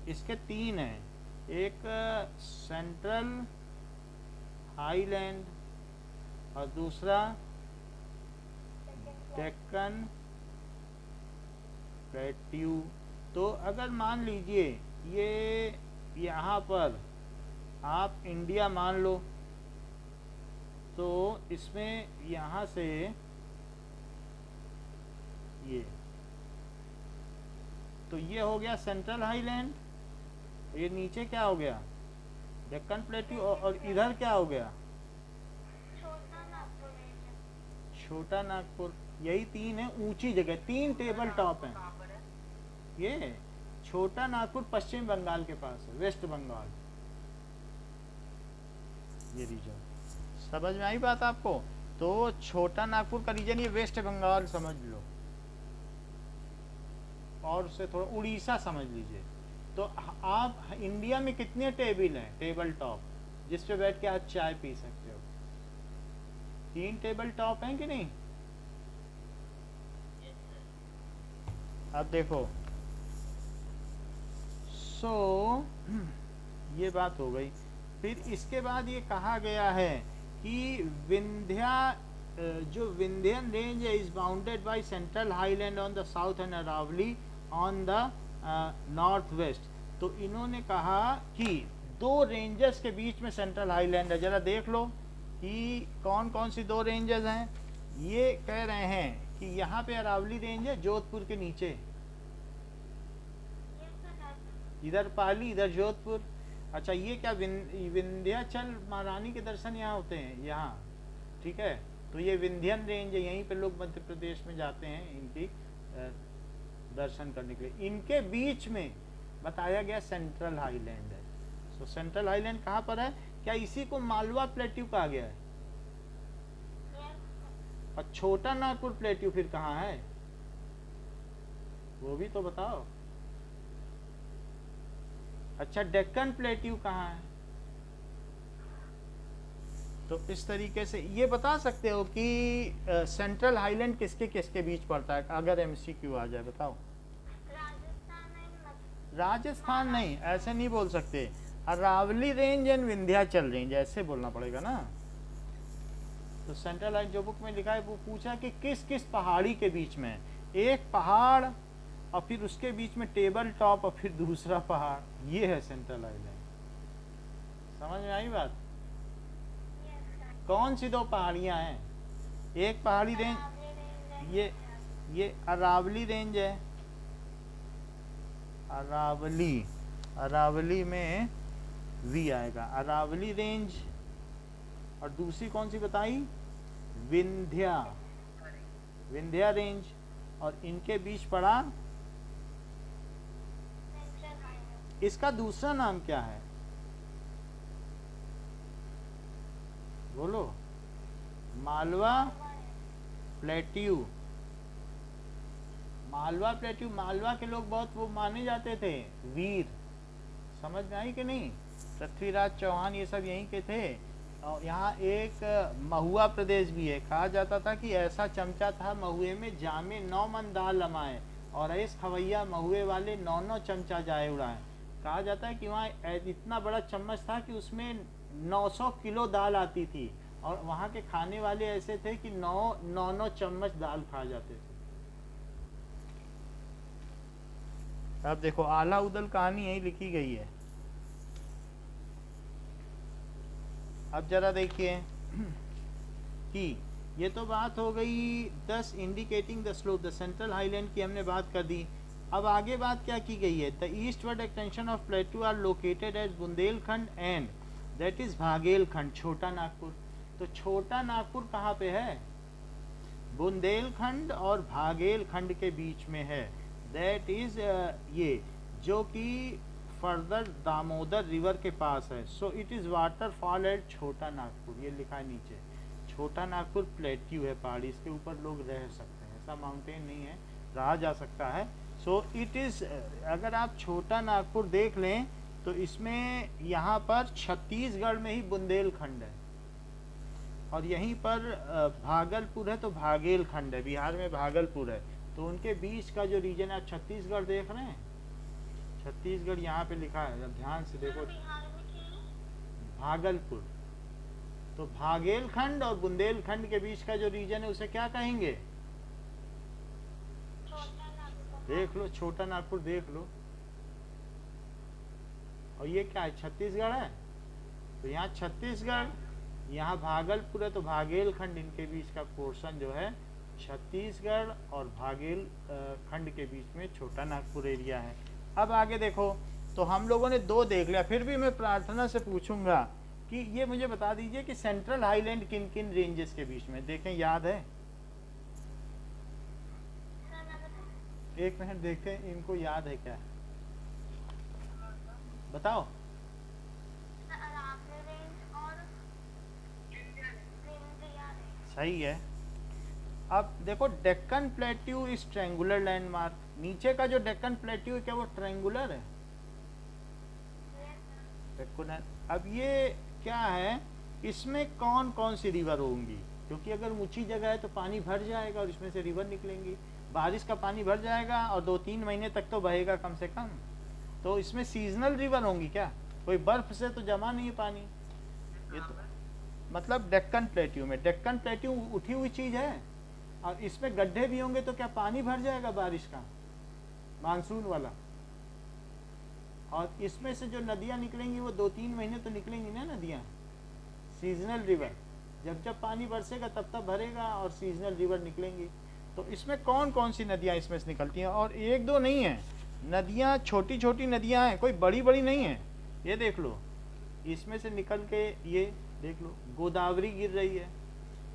इसके 3 हैं, एक सेंट्रल हाईलैंड और दूसरा डेक्कन प्लेट्यू। तो अगर मान लीजिए ये यहाँ पर आप इंडिया मान लो, तो इसमें यहाँ से ये हो गया सेंट्रल हाईलैंड, ये नीचे क्या हो गया? डेक्कन प्लेट्यू, और इधर क्या हो गया? छोटा नागपुर। यही 3 है ऊंची जगह, 3 टेबल टॉप हैं। ये छोटा नागपुर पश्चिम बंगाल के पास है, वेस्ट बंगाल, ये रीजन। समझ में आई बात आपको? तो छोटा नागपुर का रीजन ये वेस्ट बंगाल समझ लो, और उससे थोड़ा उड़ीसा समझ लीजिए। तो आप इंडिया में कितने टेबल हैं, टेबल टॉप, जिस पे बैठ के आप चाय पी सकते हो? 3 टेबल टॉप हैं कि नहीं? अब देखो, ये बात हो गई। फिर इसके बाद ये कहा गया है कि जो विंध्यन रेंज है is bounded by central highland on the south and Aravalli on the north west. तो इन्होंने कहा कि 2 रेंजेस के बीच में सेंट्रल हाईलैंड है। जरा देख लो कि कौन कौन सी 2 रेंजेस हैं। ये कह रहे हैं कि यहाँ पे अरावली रेंज है जोधपुर के नीचे, इधर पाली, इधर जोधपुर। अच्छा, ये क्या विंध्याचल महारानी के दर्शन यहाँ होते हैं यहाँ, ठीक है? तो ये विंध्यन रेंज है, यहीं पे लोग मध्य प्रदेश में जाते हैं इनकी दर्शन करने के लिए। इनके बीच में बताया गया सेंट्रल हाईलैंड है। सो सेंट्रल हाईलैंड कहाँ पर है? क्या इसी को मालवा प्लेट्यू कहा गया है? और छोटा नागपुर प्लेट्यू फिर कहाँ है, वो भी तो बताओ। अच्छा, डेक्कन प्लेट्यू कहाँ है? तो इस तरीके से ये बता सकते हो कि सेंट्रल हाईलैंड किसके किसके बीच पड़ता है, अगर एमसीक्यू आ जाए बताओ। राजस्थान नहीं, ऐसे नहीं बोल सकते। Aravalli range and Vindhyachal range ऐसे बोलना पड़ेगा ना। तो सेंट्रल हाईलैंड जो बुक में लिखा है वो पूछा कि किस किस पहाड़ी के बीच में है। एक पहाड़ और फिर उसके बीच में टेबल टॉप और फिर दूसरा पहाड़, ये है सेंट्रल हाईलैंड। समझ में आई बात? कौन सी दो पहाड़ियां हैं? एक पहाड़ी रेंज, ये अरावली रेंज है, अरावली में वी आएगा, अरावली रेंज। और दूसरी कौन सी बताई? विंध्या रेंज। और इनके बीच पड़ा, इसका दूसरा नाम क्या है? बोलो। मालवा प्लेट्यू। मालवा प्लेट्यू, मालवा के लोग बहुत वो माने जाते थे, वीर। समझ में आई कि नहीं? पृथ्वीराज चौहान ये सब यहीं के थे। और यहाँ एक महुआ प्रदेश भी है। कहा जाता था कि ऐसा चमचा था महुए में, जामे 9 मन दाल लमाए, और ऐस खवैया महुए वाले 9 चमचा जाए उड़ाए। कहा जाता है कि वहाँ इतना बड़ा चम्मच था कि उसमें 900 किलो दाल आती थी, और वहाँ के खाने वाले ऐसे थे कि 9 चम्मच दाल खा जाते थे। अब देखो आला उदल कहानी यही लिखी गई है। अब जरा देखिए कि ये तो बात हो गई 10 indicating the slope, the central highland की हमने बात कर दी। अब आगे बात क्या की गई है? The eastward extension of plateau are located at Bundelkhand and that is Baghelkhand, Chota Nagpur. तो छोटा नागपुर कहाँ पे है? बुंदेलखंड और भागेलखंड के बीच में है। दैट इज ये जो कि फर्दर दामोदर रिवर के पास है। So it is waterfall at Chhota Nagpur, ये लिखा है नीचे। छोटा नागपुर प्लेट्यू है, पहाड़ी, इसके ऊपर लोग रह सकते हैं, ऐसा माउंटेन नहीं है, रहा जा सकता है। सो इट इज, अगर आप छोटा नागपुर देख लें तो इसमें यहाँ पर छत्तीसगढ़ में ही बुंदेलखंड है, और यहीं पर भागलपुर है तो भागेलखंड है, बिहार में भागलपुर है। तो उनके बीच का जो रीजन है, आप छत्तीसगढ़ देख रहे हैं, छत्तीसगढ़ यहाँ पे लिखा है, जब ध्यान से देखो, भागलपुर। तो भागेलखंड और बुंदेलखंड के बीच का जो रीजन है उसे क्या कहेंगे? देख लो, छोटा नागपुर देख लो। और ये क्या है? छत्तीसगढ़ है। तो यहाँ छत्तीसगढ़, यहाँ भागलपुर है, तो भागेलखंड, इनके बीच का पोर्शन जो है छत्तीसगढ़ और भागेलखंड के बीच में छोटा नागपुर एरिया है। अब आगे देखो, तो हम लोगों ने 2 देख लिया। फिर भी मैं प्रार्थना से पूछूंगा कि ये मुझे बता दीजिए कि सेंट्रल हाईलैंड किन किन रेंजेस के बीच में, देखें याद है? एक मिनट देखें, इनको याद है क्या? बताओ। सही है। अब देखो, Deccan plateau is triangular landmark. नीचे का जो डेक्कन प्लेट्यू है, क्या वो ट्रायंगुलर है? अब ये क्या है, इसमें कौन कौन सी रिवर होंगी? क्योंकि अगर ऊंची जगह है तो पानी भर जाएगा और इसमें से रिवर निकलेंगी। बारिश का पानी भर जाएगा और 2-3 महीने तक तो बहेगा कम से कम। तो इसमें सीजनल रिवर होंगी क्या? कोई बर्फ से तो जमा नहीं है पानी। ये तो मतलब डेक्कन प्लेट्यू में, डेक्कन प्लेट्यू उठी हुई चीज है, और इसमें गड्ढे भी होंगे तो क्या पानी भर जाएगा बारिश का, मानसून वाला? और इसमें से जो नदियां निकलेंगी वो 2-3 महीने तो निकलेंगी ना नदियां। सीजनल रिवर, जब जब पानी बरसेगा तब तब भरेगा और सीजनल रिवर निकलेंगी। तो इसमें कौन कौन सी नदियां इसमें से निकलती हैं? और 1-2 नहीं है नदियां, छोटी छोटी नदियां हैं, कोई बड़ी बड़ी नहीं है। ये देख लो, इसमें से निकल के ये देख लो, गोदावरी गिर रही है,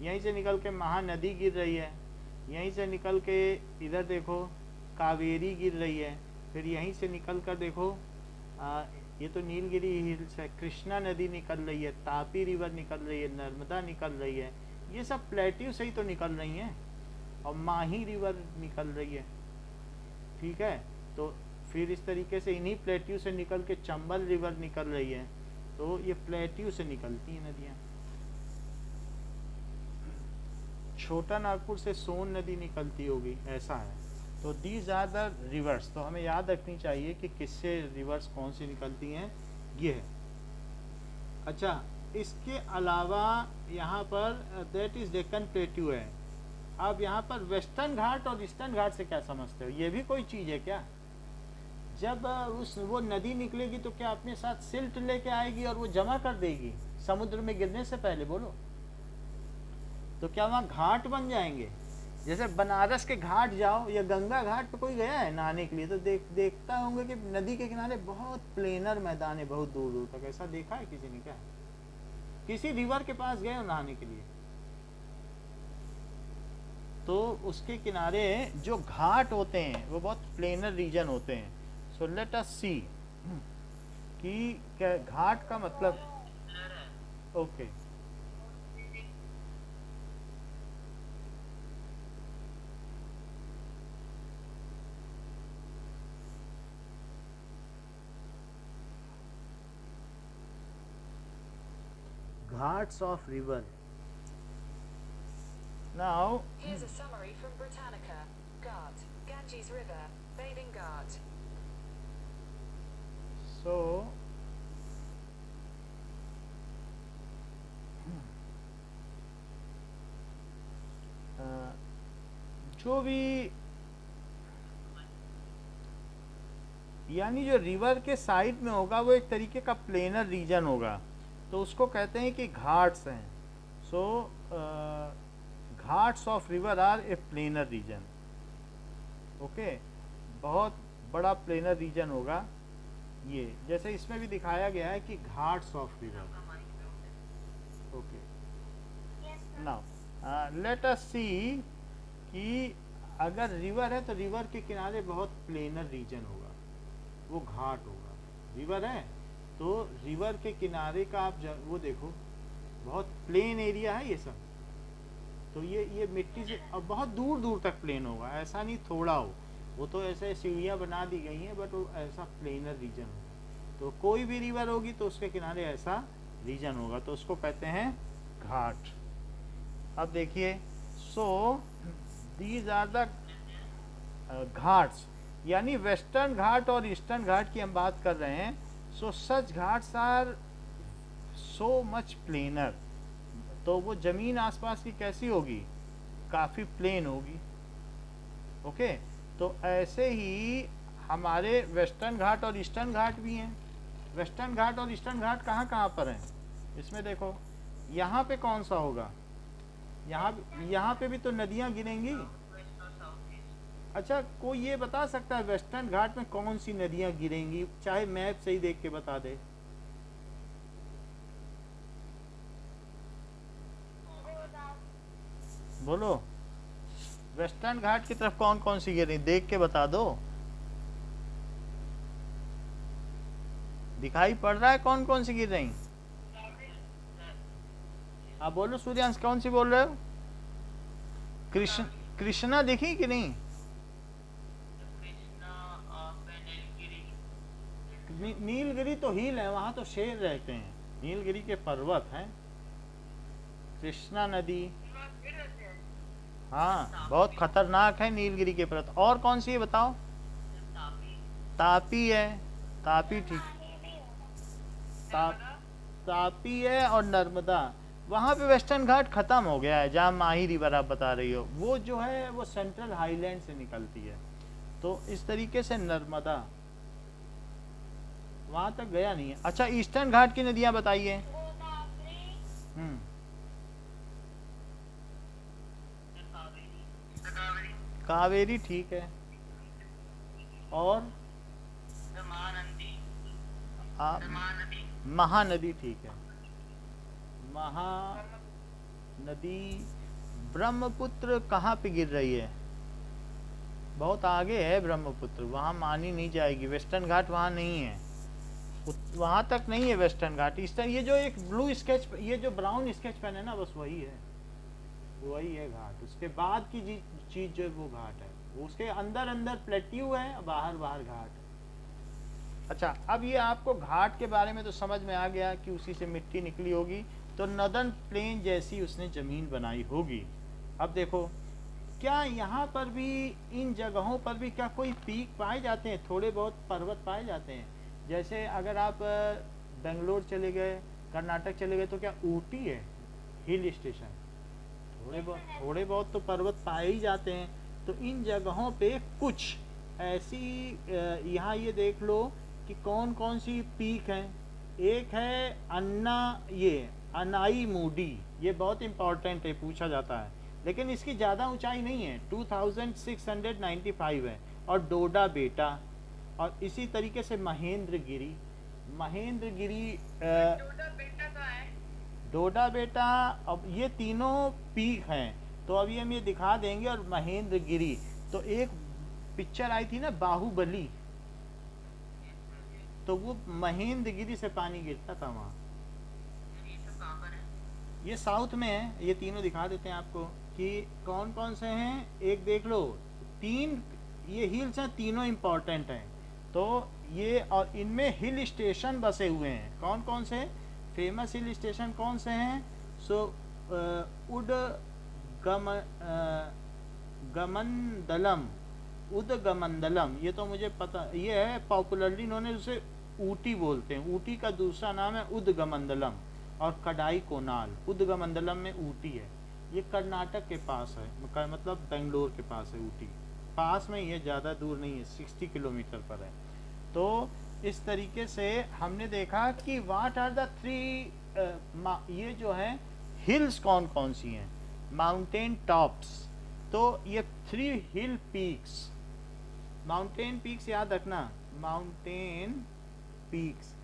यहीं से निकल के महानदी गिर रही है, यहीं से निकल के इधर देखो कावेरी गिर रही है, फिर यहीं से निकल कर देखो ये तो नीलगिरी हिल्स है, कृष्णा नदी निकल रही है, तापी रिवर निकल रही है, नर्मदा निकल रही है। ये सब प्लेट्यू से ही तो निकल रही हैं, और माही रिवर निकल रही है। ठीक है, तो फिर इस तरीके से इन्हीं प्लेट्यू से निकल के चंबल रिवर निकल रही है। तो ये प्लेट्यू से निकलती हैं नदियाँ। छोटा नागपुर से सोन नदी निकलती होगी, ऐसा है। तो दीज आर द रिवर्स। तो हमें याद रखनी चाहिए कि किससे रिवर्स कौन सी निकलती हैं, ये है। अच्छा, इसके अलावा यहाँ पर दैट इज डेक्कन प्लेट्यू है। अब यहाँ पर वेस्टर्न घाट और ईस्टर्न घाट से क्या समझते हो? ये भी कोई चीज़ है क्या? जब वो नदी निकलेगी तो क्या अपने साथ सिल्ट लेके आएगी और वो जमा कर देगी समुद्र में गिरने से पहले? बोलो, तो क्या वहाँ घाट बन जाएंगे? जैसे बनारस के घाट जाओ या गंगा घाट पे कोई गया है नहाने के लिए तो देखता होंगे कि नदी के किनारे बहुत प्लेनर मैदान है, बहुत दूर दूर तक। ऐसा देखा है किसी ने क्या? किसी रिवर के पास गए हो नहाने के लिए तो उसके किनारे जो घाट होते हैं वो बहुत प्लेनर रीजन होते हैं। सो लेट अस सी कि घाट का मतलब, okay Ghats of river. Now Here's a summary from Britannica. Ghat, Ganges River, Bathing Ghat. सो जो भी यानी जो रिवर के साइड में होगा वो एक तरीके का प्लेनर रीजन होगा, तो उसको कहते हैं कि घाट्स हैं। So ghats of river are a planar region. Okay, बहुत बड़ा प्लेनर रीजन होगा ये, जैसे इसमें भी दिखाया गया है कि ghats of river. Okay, now let us see कि अगर रिवर है तो रिवर के किनारे बहुत प्लेनर रीजन होगा, वो घाट होगा। रिवर है तो रिवर के किनारे का आप वो देखो बहुत प्लेन एरिया है ये सब, तो ये मिट्टी से अब बहुत दूर दूर तक प्लेन होगा, ऐसा नहीं थोड़ा हो। वो तो ऐसे सीढ़ियाँ बना दी गई हैं बट वो ऐसा प्लेनर रीजन होगा। तो कोई भी रिवर होगी तो उसके किनारे ऐसा रीजन होगा, तो उसको कहते हैं घाट। अब देखिए, so these are the ghats, यानी वेस्टर्न घाट और ईस्टर्न घाट की हम बात कर रहे हैं। So such ghats are so much planar, तो वो जमीन आसपास की कैसी होगी? काफ़ी प्लेन होगी। ओके, तो ऐसे ही हमारे वेस्टर्न घाट और ईस्टर्न घाट भी हैं। वेस्टर्न घाट और ईस्टर्न घाट कहाँ कहाँ पर हैं? इसमें देखो, यहाँ पे कौन सा होगा? यहाँ पे भी तो नदियाँ गिरेंगी। अच्छा, कोई ये बता सकता है वेस्टर्न घाट में कौन सी नदियाँ गिरेंगी? चाहे मैप से ही देख के बता दे। बोलो, वेस्टर्न घाट की तरफ कौन कौन सी गिर रही, देख के बता दो। दिखाई पड़ रहा है कौन कौन सी गिर रही? आप बोलो सूर्यांश, कौन सी बोल रहे हो? कृष्णा दिखी कि नहीं? नीलगिरी तो हिल है, वहां तो शेर रहते हैं। नीलगिरी के पर्वत हैं। कृष्णा नदी, हाँ बहुत खतरनाक है नीलगिरी के पर्वत। और कौन सी है बताओ? तापी है, तापी ठीक, तापी है और नर्मदा। वहाँ पे वेस्टर्न घाट खत्म हो गया है, जहाँ माही रिवर आप बता रही हो, वो जो है वो सेंट्रल हाईलैंड से निकलती है। तो इस तरीके से नर्मदा वहाँ तक गया नहीं है। अच्छा, ईस्टर्न घाट की नदियाँ बताइए। कावेरी ठीक है, और महानदी ठीक है। महानदी ब्रह्मपुत्र कहाँ पे गिर रही है? बहुत आगे है ब्रह्मपुत्र, वहाँ मानी नहीं जाएगी। वेस्टर्न घाट वहाँ नहीं है, वहाँ तक नहीं है वेस्टर्न घाट। ईस्टर्न, ये जो एक ब्लू स्केच, ये जो ब्राउन स्केच पेन है ना, बस वही है, वही है घाट। उसके बाद की चीज जो है वो घाट है, उसके अंदर अंदर प्लेट्यू है, बाहर बाहर घाट है। अच्छा, अब ये आपको घाट के बारे में तो समझ में आ गया कि उसी से मिट्टी निकली होगी, तो नदर्न प्लेन जैसी उसने ज़मीन बनाई होगी। अब देखो, क्या यहाँ पर भी, इन जगहों पर भी क्या कोई पीक पाए जाते हैं? थोड़े बहुत पर्वत पाए जाते हैं। जैसे अगर आप बेंगलोर चले गए कर्नाटक चले गए तो क्या ऊटी है हिल स्टेशन? थोड़े बहुत तो पर्वत पाए ही जाते हैं। तो इन जगहों पे कुछ ऐसी यहाँ ये देख लो कि कौन कौन सी पीक हैं। एक है अनाई मूडी, ये बहुत इंपॉर्टेंट है, पूछा जाता है, लेकिन इसकी ज़्यादा ऊंचाई नहीं है, 2695 है। और डोडा बेटा, और इसी तरीके से महेंद्रगिरी। डोडा बेटा का है। डोडा बेटा, अब ये तीनों पीक हैं, तो अभी हम ये दिखा देंगे। और महेंद्रगिरी, तो एक पिक्चर आई थी ना बाहुबली, तो वो महेंद्रगिरी से पानी गिरता था वहाँ। ये सब कहाँ पर है? ये साउथ में है। ये तीनों दिखा देते हैं आपको कि कौन कौन से हैं। एक देख लो, 3 ये हिल्स हैं, तीनों इम्पोर्टेंट हैं। तो ये, और इनमें हिल स्टेशन बसे हुए हैं। कौन कौन से फेमस हिल स्टेशन कौन से हैं? सो उदगमंडलम, ये तो मुझे पता, ये है पॉपुलरली इन्होंने उसे ऊटी बोलते हैं। ऊटी का दूसरा नाम है उदगमंडलम। और कडाई कोनाल, उदगमंडलम में ऊटी है। ये कर्नाटक के पास है, मतलब बेंगलोर के पास है ऊटी, पास में ही है, ज़्यादा दूर नहीं है, 60 किलोमीटर पर है। तो इस तरीके से हमने देखा कि व्हाट आर द 3 ये जो है हिल्स कौन कौन सी हैं, माउंटेन टॉप्स। तो ये 3 हिल पीक्स, माउंटेन पीक्स याद रखना, माउंटेन पीक्स,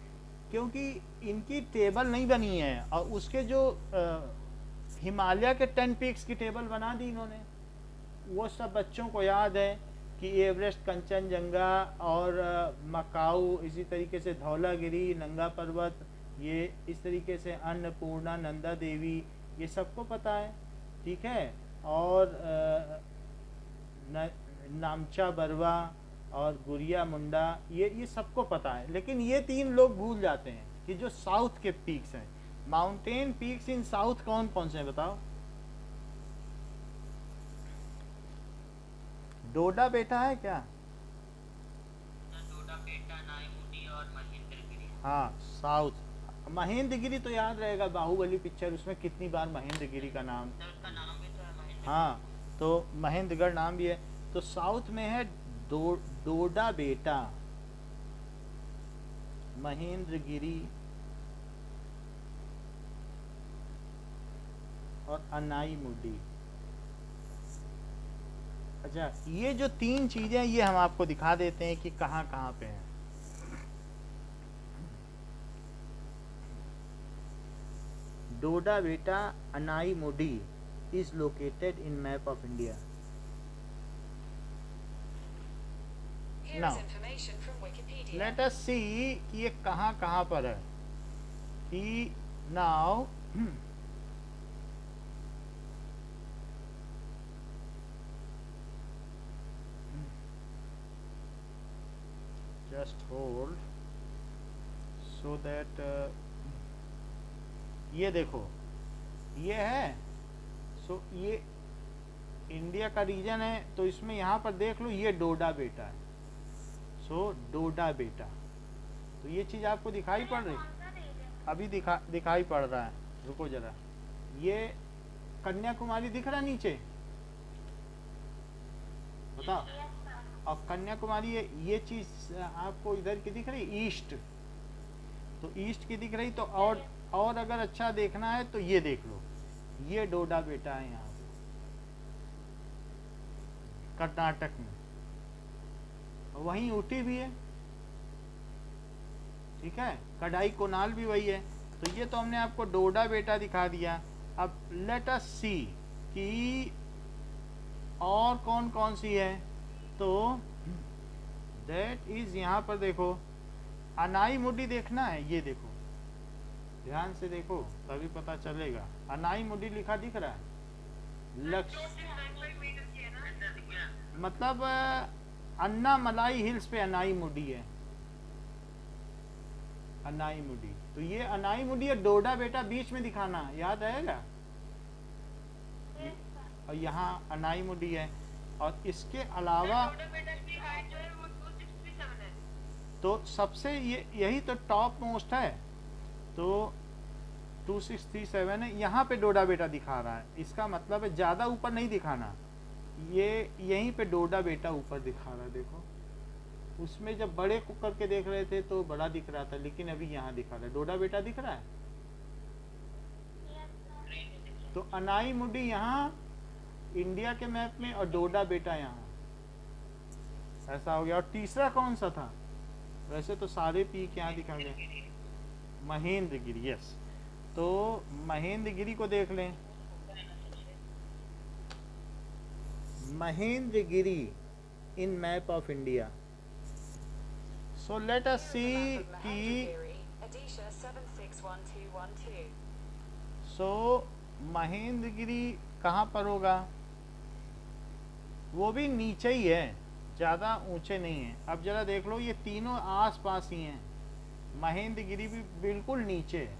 क्योंकि इनकी टेबल नहीं बनी है। और उसके जो हिमालय के 10 पीक्स की टेबल बना दी इन्होंने, वो सब बच्चों को याद है कि एवरेस्ट, कंचनजंगा और मकाऊ, इसी तरीके से धौलागिरी, नंगा पर्वत, ये इस तरीके से अन्नपूर्णा, नंदा देवी, ये सबको पता है, ठीक है। और नामचा बरवा और गुरिया मुंडा, ये सबको पता है। लेकिन ये 3 लोग भूल जाते हैं कि जो साउथ के पीक्स हैं, माउंटेन पीक्स इन साउथ कौन कौन से हैं बताओ? डोडा बेटा है क्या? डोडा बेटा, नाईमुडी और महेंद्रगिरी। हाँ, साउथ। महेंद्रगिरी तो याद रहेगा, बाहुबली पिक्चर, उसमें कितनी बार महेंद्रगिरी का नाम। तो उसका नाम भी तो है महेंद्र। हाँ, तो महेंद्रगढ़ नाम भी है। तो साउथ में है डोडा बेटा, महेंद्रगिरी और अनाई मुडी। अच्छा, ये जो 3 चीजें ये हम आपको दिखा देते हैं कि कहाँ कहाँ पे हैं। डोडा बेटा, अनाई मुडी is located in map of India. Here Now, is information from Wikipedia. let us see कि ये कहाँ कहाँ पर है। कि now just hold so that ये देखो, ये है, सो ये इंडिया का रीजन है। तो इसमें यहाँ पर देख लो, ये डोडा बेटा है, सो डोडा बेटा। तो ये चीज़ आपको दिखाई पड़ रही, अभी दिखाई पड़ रहा है, रुको जरा। ये कन्याकुमारी दिख रहा नीचे, बताओ। और कन्याकुमारी, ये चीज़ आपको इधर की दिख रही, ईस्ट, तो ईस्ट की दिख रही। तो और अगर अच्छा देखना है तो ये देख लो, ये डोडा बेटा है यहाँ पे कर्नाटक में, वहीं ऊटी भी है, ठीक है, कडाई कोनाल भी वही है। तो ये तो हमने आपको डोडा बेटा दिखा दिया। अब लेट अस सी कि और कौन कौन सी है। तो दैट इज, यहाँ पर देखो, अनाई मुडी देखना है, ये देखो, ध्यान से देखो तभी पता चलेगा। अनाई मुडी लिखा दिख रहा है, लक्ष्य मतलब अन्ना मलाई हिल्स पे अनाई मुडी है, अनाई मुडी। तो ये अनाई मुडी है, डोडा बेटा बीच में दिखाना, याद आएगा। और यहाँ अनाई मुडी है। और इसके अलावा तो सबसे यही तो टॉप मोस्ट है। तो 2637 है, यहाँ पे डोडा बेटा दिखा रहा है, इसका मतलब है ज़्यादा ऊपर नहीं दिखाना, ये यहीं पे डोडा बेटा ऊपर दिखा रहा है। देखो उसमें जब बड़े को करके देख रहे थे तो बड़ा दिख रहा था, लेकिन अभी यहाँ दिखा रहा है डोडा बेटा दिख रहा है। तो अनाई मुडी यहाँ इंडिया के मैप में और डोडा बेटा यहाँ, ऐसा हो गया। और तीसरा कौन सा था? वैसे तो सारे पीक यहाँ दिखा गए। महेंद्रगिरी, यस। तो महेंद्रगिरी को देख लें। Mahendragiri in map of India. So let us see कि Odisha 761212. सो महेंद्रगिरी कहाँ पर होगा? वो भी नीचे ही है, ज़्यादा ऊंचे नहीं है। अब जरा देख लो, ये तीनों आस पास ही हैं। महेंद्रगिरी भी बिल्कुल नीचे है,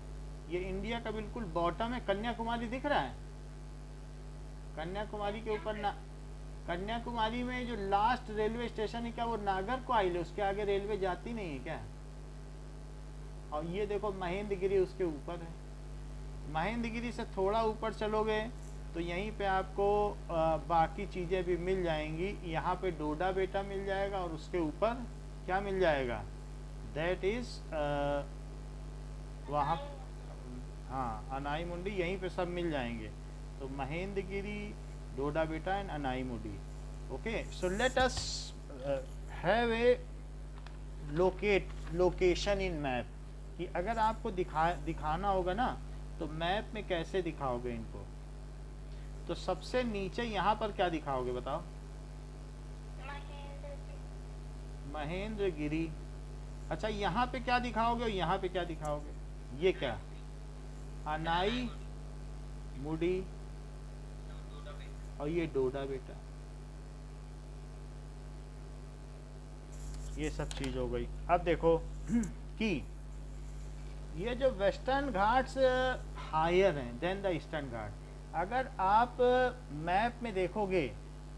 ये इंडिया का बिल्कुल बॉटम है। कन्याकुमारी दिख रहा है? कन्याकुमारी के ऊपर ना, कन्याकुमारी में जो लास्ट रेलवे स्टेशन है क्या वो नागरकोइल है? उसके आगे रेलवे जाती नहीं है क्या? और ये देखो महेंद्रगिरी उसके ऊपर है। महेंद्रगिरी से थोड़ा ऊपर चलोगे तो यहीं पे आपको बाकी चीज़ें भी मिल जाएंगी। यहाँ पे डोडा बेटा मिल जाएगा और उसके ऊपर क्या मिल जाएगा? दैट इज़ वहाँ, हाँ, अनाई मुंडी, यहीं पे सब मिल जाएंगे। तो महेंद्रगिरी, डोडा बेटा and Anai Mudi. Okay, so let us have a location in map, कि अगर आपको दिखाना होगा ना तो मैप में कैसे दिखाओगे इनको? तो सबसे नीचे यहाँ पर क्या दिखाओगे बताओ? महेंद्रगिरी। अच्छा, यहाँ पे क्या दिखाओगे और यहाँ पे क्या दिखाओगे? ये क्या? अनाई मुडी और ये डोडा बेटा। ये सब चीज़ हो गई। अब देखो कि ये जो वेस्टर्न घाट्स हायर हैं देन द ईस्टर्न घाट। अगर आप मैप में देखोगे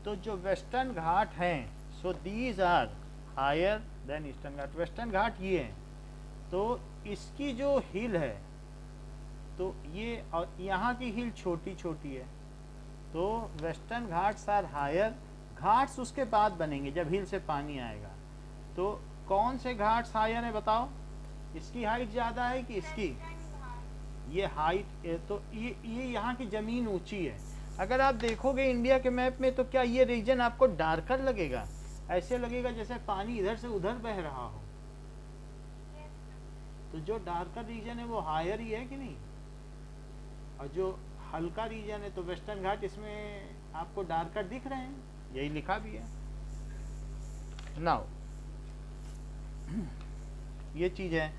तो जो वेस्टर्न घाट हैं, so these are higher than Eastern Ghat. Western Ghat ये हैं, तो इसकी जो हिल है तो ये, और यहाँ की हिल छोटी छोटी है। तो western ghats are higher. Ghats उसके बाद बनेंगे जब हिल से पानी आएगा। तो कौन से घाट्स हायर है बताओ? इसकी हाइट ज़्यादा है कि इसकी? ये हाइट, तो ये यहाँ की ज़मीन ऊंची है। अगर आप देखोगे इंडिया के मैप में तो क्या ये रीजन आपको डार्कर लगेगा? ऐसे लगेगा जैसे पानी इधर से उधर बह रहा हो। तो जो डार्कर रीजन है वो हायर ही है कि नहीं? और जो हल्का रीजन है तो वेस्टर्न घाट, इसमें आपको डार्कर दिख रहे हैं, यही लिखा भी है। नाउ ये चीज़ है।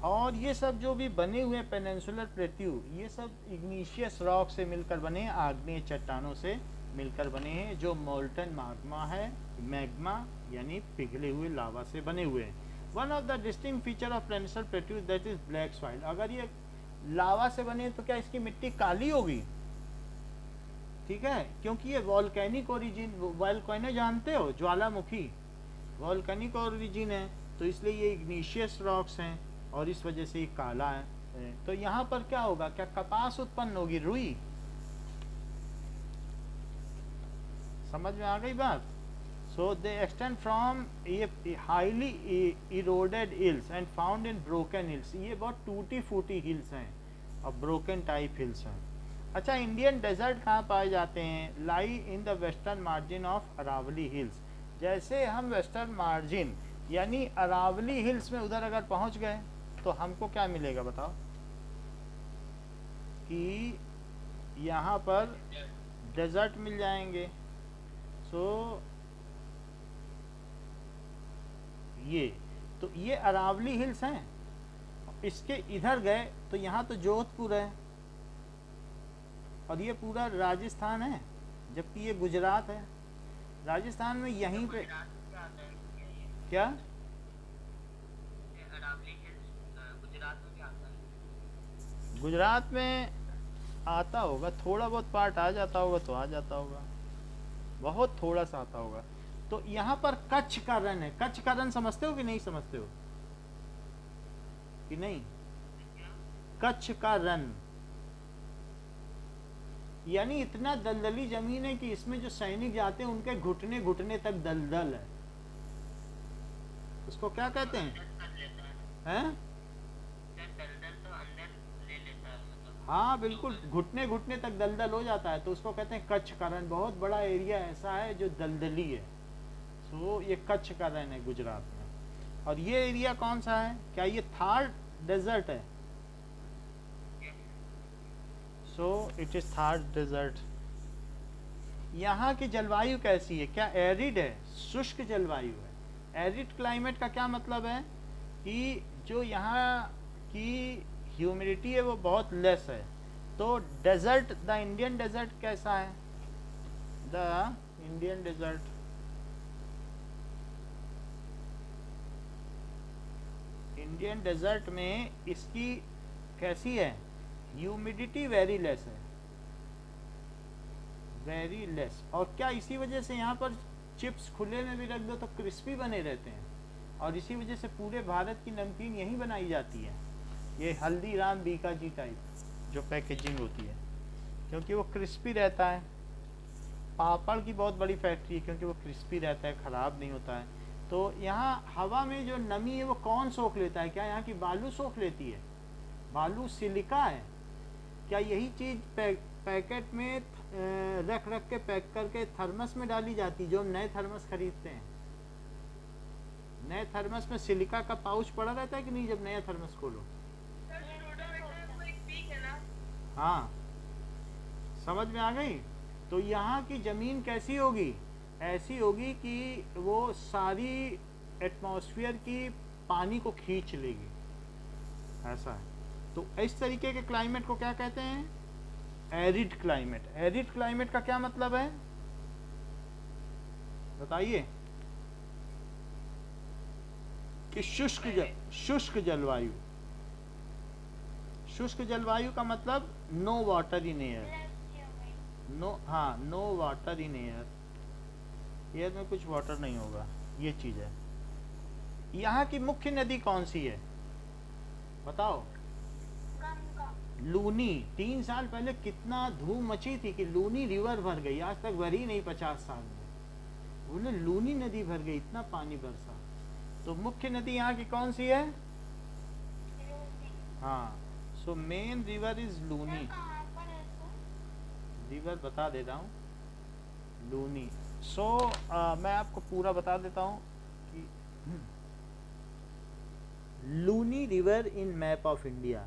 और ये सब जो भी बने हुए पेनिनसुलर प्लेट्यू, ये सब इग्निशियस रॉक से मिलकर बने, आग्नेय चट्टानों से मिलकर बने हैं, जो मोल्टन मैग्मा है, मैग्मा यानी पिघले हुए लावा से बने हुए हैं। One of the distinct feature of peninsular plateau that is black soil. अगर ये लावा से बने तो क्या इसकी मिट्टी काली होगी? ठीक है, क्योंकि ये वॉल्केनिक ओरिजिन, वॉल्केनो जानते हो, ज्वालामुखी, वॉल्केनिक ओरिजिन है, तो इसलिए ये इग्निशियस रॉक्स हैं और इस वजह से ये काला है। तो यहाँ पर क्या होगा? क्या कपास उत्पन्न होगी? रुई। समझ में आ गई बात? सो दे एक्सटेंड फ्रॉम ये highly eroded hills and found in broken hills. ये बहुत टूटी फूटी हिल्स हैं और ब्रोकन टाइप हिल्स हैं। अच्छा, इंडियन डेजर्ट कहाँ पाए जाते हैं? Lie in the western margin of Aravalli hills. जैसे हम वेस्टर्न मार्जिन यानी अरावली हिल्स में उधर अगर पहुंच गए तो हमको क्या मिलेगा बताओ? कि यहाँ पर डेजर्ट मिल जाएंगे। सो ये अरावली हिल्स हैं। इसके इधर गए तो यहाँ तो जोधपुर है और ये पूरा राजस्थान है, जबकि ये गुजरात है। राजस्थान में यहीं पे क्या? गुजरात में आता होगा, थोड़ा बहुत पार्ट आ जाता होगा तो आ जाता होगा, बहुत थोड़ा सा आता होगा। तो यहाँ पर कच्छ का रण है। कच्छ का रण समझते हो कि नहीं समझते हो? कि नहीं? कच्छ का रन, यानी इतना दलदली जमीन है कि इसमें जो सैनिक जाते हैं उनके घुटने घुटने तक दलदल है। उसको क्या कहते हैं? कर लेता है हैं? दलदल तो अंदर ले लेता है मतलब। हाँ बिल्कुल, घुटने घुटने तक दलदल हो जाता है, तो उसको कहते हैं कच्छ का रण। बहुत बड़ा एरिया ऐसा है जो दलदली है। तो ये कच्छ का रण है गुजरात में। और ये एरिया कौन सा है? क्या ये थार डेजर्ट है? So it is Thar desert. यहाँ की जलवायु कैसी है? क्या एरिड है? शुष्क जलवायु है। एरिड क्लाइमेट का क्या मतलब है कि जो यहाँ की ह्यूमिडिटी है वो बहुत लेस है। तो डेजर्ट, द इंडियन डेजर्ट कैसा है? The Indian desert, Indian desert में इसकी कैसी है? ह्यूमिडिटी वेरी लेस है, वेरी लेस। और क्या इसी वजह से यहाँ पर चिप्स खुले में भी रख दो तो क्रिस्पी बने रहते हैं, और इसी वजह से पूरे भारत की नमकीन यहीं बनाई जाती है। ये हल्दीराम बीकाजी टाइप जो पैकेजिंग होती है, क्योंकि वो क्रिस्पी रहता है। पापड़ की बहुत बड़ी फैक्ट्री है क्योंकि वो क्रिस्पी रहता है, ख़राब नहीं होता है। तो यहाँ हवा में जो नमी है वो कौन सोख लेता है? क्या यहाँ की बालू सोख लेती है? बालू सिलिका है। क्या यही चीज़ पैकेट में रख रख के पैक करके थर्मस में डाली जाती, जो हम नए थर्मस खरीदते हैं? नए थर्मस में सिलिका का पाउच पड़ा रहता है कि नहीं जब नया थर्मस खोलो? हाँ, समझ में आ गई? तो यहाँ की ज़मीन कैसी होगी? ऐसी होगी कि वो सारी एटमॉस्फेयर की पानी को खींच लेगी, ऐसा है। तो इस तरीके के क्लाइमेट को क्या कहते हैं? Arid climate. एरिड क्लाइमेट का क्या मतलब है बताइए? कि शुष्क जलवायु। शुष्क जलवायु का मतलब no water in air. No water in air. Air में कुछ वाटर नहीं होगा, ये चीज है। यहाँ की मुख्य नदी कौन सी है बताओ? लूनी। 3 साल पहले कितना धूम मची थी कि लूनी रिवर भर गई, आज तक भरी नहीं 50 साल में। बोले लूनी नदी भर गई, इतना पानी बरसा। तो मुख्य नदी यहाँ की कौन सी है? हाँ, so main river is Luni. River बता देता हूँ, लूनी। सो मैं आपको पूरा बता देता हूँ कि Luni river in map of India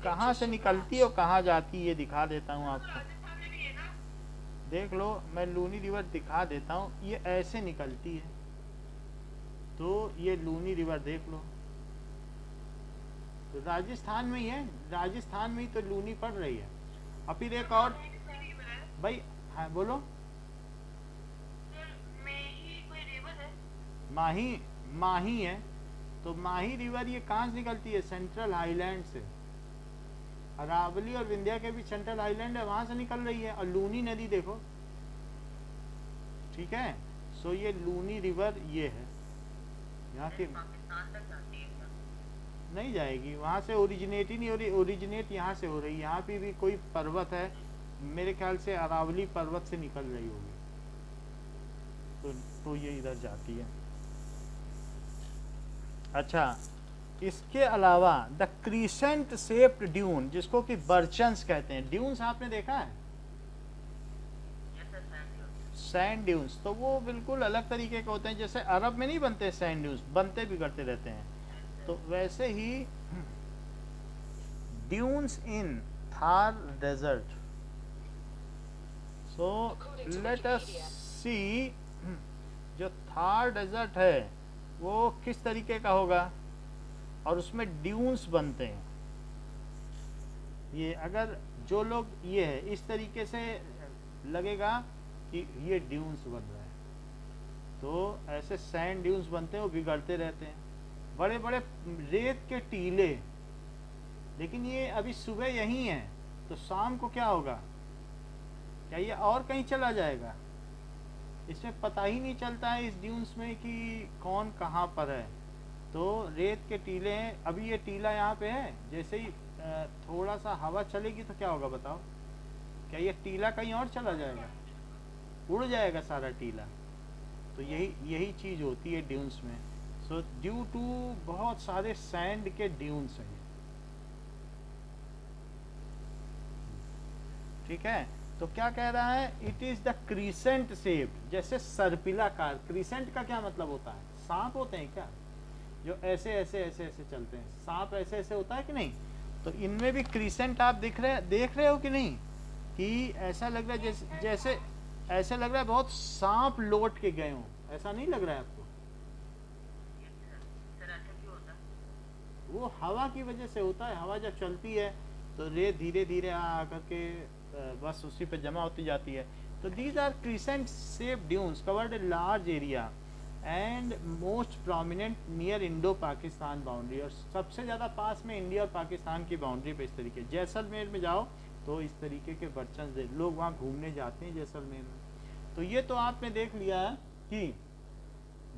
कहाँ से निकलती है और कहाँ जाती है, ये दिखा देता हूँ आपको। देख लो, मैं लूनी रिवर दिखा देता हूँ। ये ऐसे निकलती है, तो ये लूनी रिवर देख लो। तो राजस्थान में ही है, राजस्थान में ही तो लूनी पड़ रही है। और फिर एक और भाई, हाँ बोलो। माही है। तो माही रिवर ये कहाँ से निकलती है? सेंट्रल हाईलैंड से। अरावली और विंध्या के भी सेंट्रल आइलैंड है, वहां से निकल रही है। और लूनी नदी देखो, ठीक है। सो ये लूनी रिवर ये है यहाँ की। नहीं जाएगी, वहां से ओरिजिनेट ही नहीं हो रही। ओरिजिनेट यहाँ से हो रही। यहाँ पे भी कोई पर्वत है, मेरे ख्याल से अरावली पर्वत से निकल रही होगी, तो ये इधर जाती है। अच्छा, इसके अलावा द क्रीसेंट शेप्ड ड्यून, जिसको कि बर्चन्स कहते हैं। ड्यून्स आपने देखा है? सैंड ड्यून्स तो वो बिल्कुल अलग तरीके के होते हैं। जैसे अरब में नहीं बनते सैंड ड्यून्स, बनते बिगड़ते रहते हैं। तो वैसे ही dunes in Thar desert. So let us see, जो थार डेजर्ट है वो किस तरीके का होगा और उसमें ड्यून्स बनते हैं। ये अगर जो लोग ये है इस तरीके से लगेगा कि ये ड्यून्स बन रहे हैं, तो ऐसे सैंड ड्यून्स बनते हैं, वो बिगड़ते रहते हैं। बड़े बड़े रेत के टीले। लेकिन ये अभी सुबह यहीं है, तो शाम को क्या होगा? क्या ये और कहीं चला जाएगा? इसमें पता ही नहीं चलता है इस ड्यून्स में कि कौन कहाँ पर है। तो रेत के टीले हैं। अभी ये टीला यहाँ पे है, जैसे ही थोड़ा सा हवा चलेगी तो क्या होगा बताओ? क्या ये टीला कहीं और चला जाएगा? उड़ जाएगा सारा टीला। तो यही यही चीज़ होती है ड्यून्स में। सो ड्यू टू बहुत सारे सैंड के ड्यून्स हैं। ठीक है, तो क्या कह रहा है? It is the crescent shaped, जैसे सर्पिलाकार। क्रीसेंट का क्या मतलब होता है? सांप होते हैं क्या जो ऐसे ऐसे ऐसे ऐसे चलते हैं? सांप ऐसे ऐसे होता है कि नहीं? तो इनमें भी क्रीसेंट आप देख रहे हो कि नहीं? कि ऐसा लग रहा है जैसे ऐसे लग रहा है बहुत सांप लौट के गए हों। ऐसा नहीं लग रहा है आपको? सर ऐसा क्यों होता है? वो हवा की वजह से होता है। हवा जब चलती है तो रेत धीरे धीरे आ करके बस उसी पे जमा होती जाती है। तो these are crescent shape dunes covered a large area and most prominent near Indo Pakistan boundary, और सबसे ज़्यादा पास में इंडिया और पाकिस्तान की बाउंड्री पे इस तरीके। जैसलमेर में जाओ तो इस तरीके के बर्तन लोग वहाँ घूमने जाते हैं जैसलमेर में। तो ये तो आपने देख लिया कि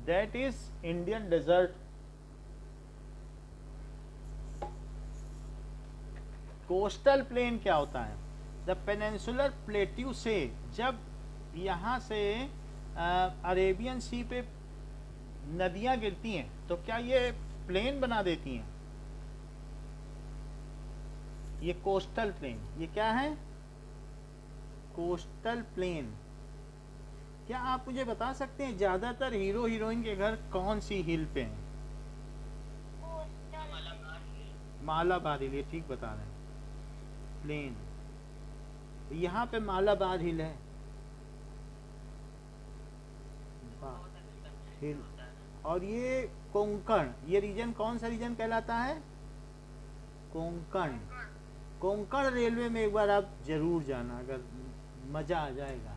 that is Indian desert. Coastal plain क्या होता है? द पेनिनसुलर प्लेट्यू से, जब यहाँ से अरेबियन सी पे नदियाँ गिरती हैं तो क्या ये प्लेन बना देती हैं? ये कोस्टल प्लेन, ये क्या है? Coastal plain. क्या आप मुझे बता सकते हैं ज़्यादातर हीरो हीरोइन के घर कौन सी हिल पे हैं? मालाबार हिल, ये ठीक बता रहे हैं। प्लेन, यहाँ पे मालाबार हिल है, हिल। और ये कोंकण, ये रीजन कौन सा रीजन कहलाता है? कोंकण। कोंकण रेलवे में एक बार आप जरूर जाना, अगर मजा आ जाएगा।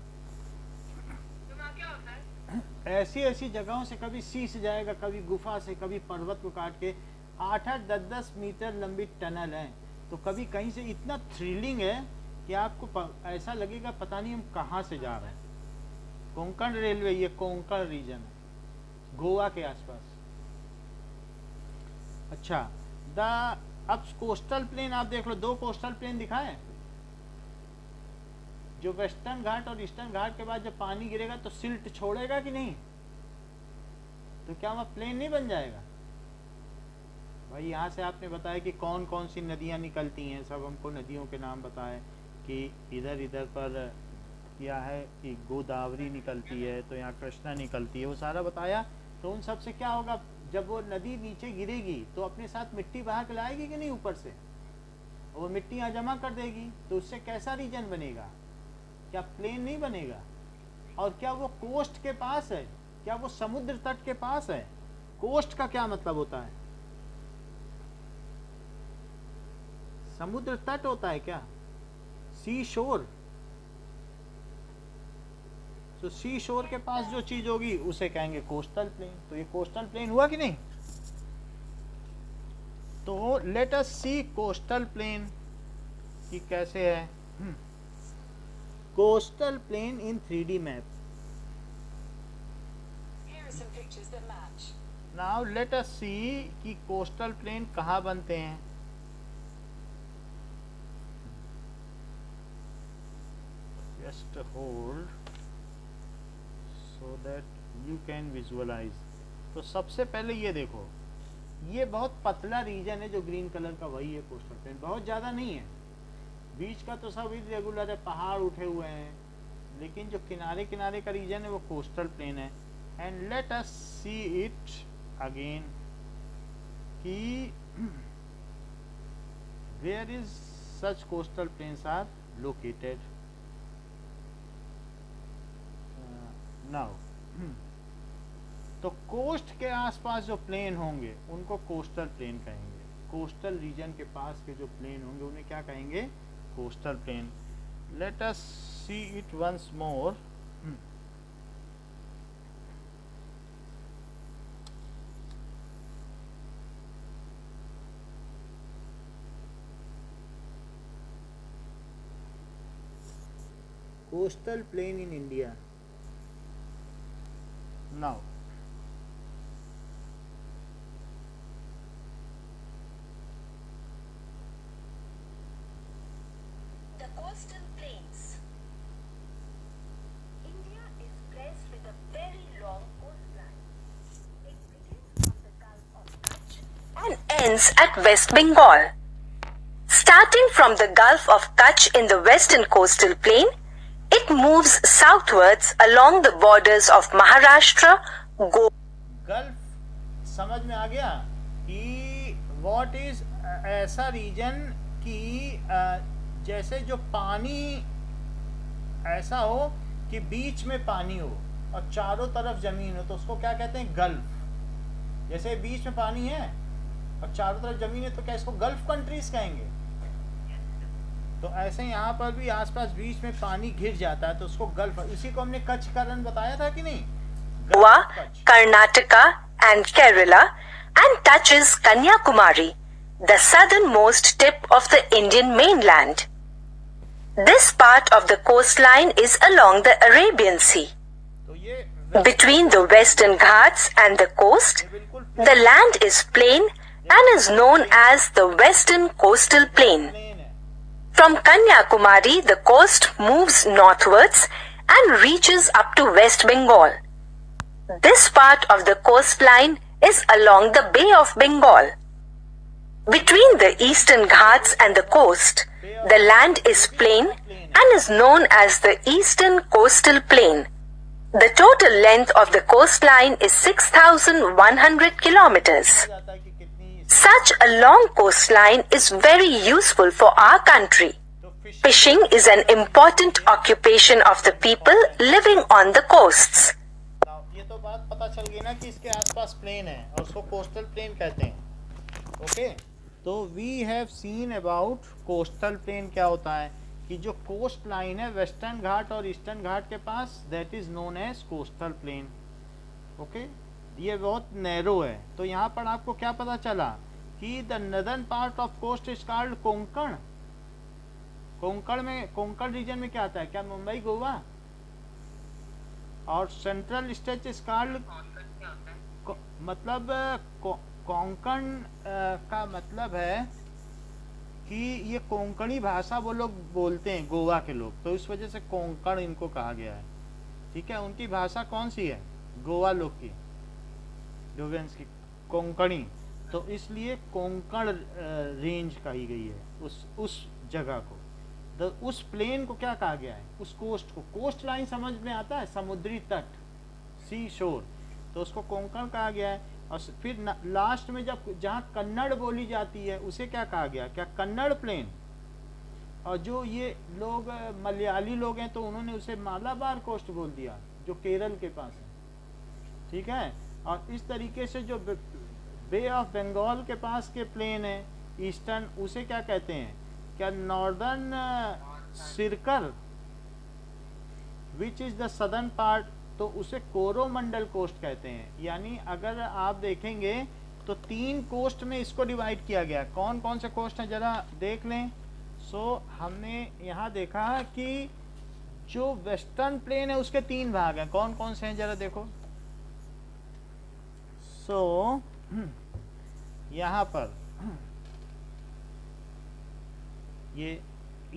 क्या होता है? ऐसी ऐसी जगहों से कभी शीश जाएगा, कभी गुफा से, कभी पर्वत को काट के 8-8, 10-10 मीटर लंबी टनल है। तो कभी कहीं से इतना थ्रिलिंग है कि आपको ऐसा लगेगा पता नहीं हम कहाँ से जा रहे हैं। कोंकण रेलवे, ये कोंकण रीजन है गोवा के आसपास। अच्छा, अब कोस्टल प्लेन आप देख लो, 2 कोस्टल प्लेन दिखाए, जो वेस्टर्न घाट और ईस्टर्न घाट के बाद जब पानी गिरेगा तो सिल्ट छोड़ेगा कि नहीं? तो क्या वहाँ प्लेन नहीं बन जाएगा? भाई यहाँ से आपने बताया कि कौन कौन सी नदियाँ निकलती हैं, सब हमको नदियों के नाम बताए कि इधर इधर पर क्या है कि गोदावरी निकलती है, तो यहाँ कृष्णा निकलती है, वो सारा बताया। तो उन सब से क्या होगा? जब वो नदी नीचे गिरेगी तो अपने साथ मिट्टी बहा के लाएगी कि नहीं ऊपर से? वो मिट्टी यहाँ जमा कर देगी, तो उससे कैसा रीजन बनेगा? क्या प्लेन नहीं बनेगा? और क्या वो कोस्ट के पास है? क्या वो समुद्र तट के पास है? कोस्ट का क्या मतलब होता है? समुद्र तट होता है क्या? सी शोर। तो सी शोर के पास जो चीज होगी उसे कहेंगे कोस्टल प्लेन। तो ये कोस्टल प्लेन हुआ कि नहीं? तो let us see coastal plain कि कैसे है। Coastal plain in 3D map. Here are some pictures that match. Now let us see कि कोस्टल प्लेन कहाँ बनते हैं। Just hold so that you can visualize। तो सबसे पहले ये देखो, ये बहुत पतला रीजन है जो ग्रीन कलर का, वही है कोस्टल प्लेन। बहुत ज़्यादा नहीं है, बीच का तो सब इरेगुलर है, पहाड़ उठे हुए हैं, लेकिन जो किनारे किनारे का रीजन है वो कोस्टल प्लेन है। And let us see it again कि where is such coastal plains are located now. तो कोस्ट के आसपास जो प्लेन होंगे उनको कोस्टल प्लेन कहेंगे। कोस्टल रीजन के पास के जो प्लेन होंगे उन्हें क्या कहेंगे? Coastal plain. Let us see it once more. Coastal plain in India. Now coastal plains. India is blessed with a very long coastline. It begins from the Gulf of Kutch and ends at West Bengal. Starting from the Gulf of Kutch in the western coastal plain, it moves southwards along the borders of Maharashtra, Goa. Gulf समझ में आ गया कि what is ऐसा reason कि जैसे जो पानी ऐसा हो कि बीच में पानी हो और चारों तरफ जमीन हो तो उसको क्या कहते हैं, गल्फ। जैसे बीच में पानी है और चारों तरफ जमीन है तो क्या इसको गल्फ कंट्रीज कहेंगे। तो ऐसे यहाँ पर भी आसपास बीच में पानी घिर जाता है तो उसको गल्फ, इसी को हमने कच्छ का रण बताया था कि नहीं, Goa, Karnataka and Kerala and touches Kanyakumari, the southernmost tip of the Indian mainland. This part of the coastline is along the Arabian Sea. तो ये Between the western Ghats and the coast, the land is plain and is known as the Western Coastal Plain. Plain है। From Kanyakumari, the coast moves northwards and reaches up to West Bengal. This part of the coastline is along the Bay of Bengal. Between the eastern Ghats and the coast, the land is plain and is known as the Eastern Coastal Plain. The total length of the coastline is 6,100 kilometers. जाता है कि कितनी Such a long coastline is very useful for our country. तो fish Fishing is an important occupation of the people living on the coasts. ये तो बात पता चल गई ना कि इसके आसपास प्लेन है और उसको कोस्टल प्लेन कहते हैं। ओके, तो we have seen about coastal plain क्या होता है कि जो कोस्ट लाइन है वेस्टर्न घाट और ईस्टर्न घाट के पास, that is known as coastal plain. Okay, ये बहुत नैरो है। तो यहाँ पर आपको क्या पता चला कि the northern part of coast is called Konkan. Konkan में, कोंकण रीजन में क्या आता है, क्या मुंबई गोवा? और central state is called, Konkan क्या होता है? मतलब कोंकण का मतलब है कि ये कोंकणी भाषा वो लोग बोलते हैं गोवा के लोग, तो इस वजह से कोंकण इनको कहा गया है। ठीक है, उनकी भाषा कौन सी है, गोवा लोग की, गोवेंस की कोंकणी, तो इसलिए कोंकण रेंज कही गई है उस जगह को। तो उस प्लेन को क्या कहा गया है, उस कोस्ट को, कोस्ट लाइन समझ में आता है, समुद्री तट, सी शोर, तो उसको कोंकण कहा गया है। और फिर लास्ट में जब जहाँ कन्नड़ बोली जाती है उसे क्या कहा गया, क्या कन्नड़ प्लेन। और जो ये लोग मलयाली लोग हैं तो उन्होंने उसे मालाबार कोस्ट बोल दिया जो केरल के पास है। ठीक है, और इस तरीके से जो बे ऑफ बंगाल के पास के प्लेन है ईस्टर्न, उसे क्या कहते हैं, क्या northern Sirkar which is the southern part, तो उसे कोरोमंडल कोस्ट कहते हैं। यानी अगर आप देखेंगे तो 3 कोस्ट में इसको डिवाइड किया गया। कौन कौन से कोस्ट हैं जरा देख लें। सो हमने यहाँ देखा कि जो वेस्टर्न प्लेन है उसके 3 भाग हैं, कौन कौन से हैं जरा देखो। सो यहाँ पर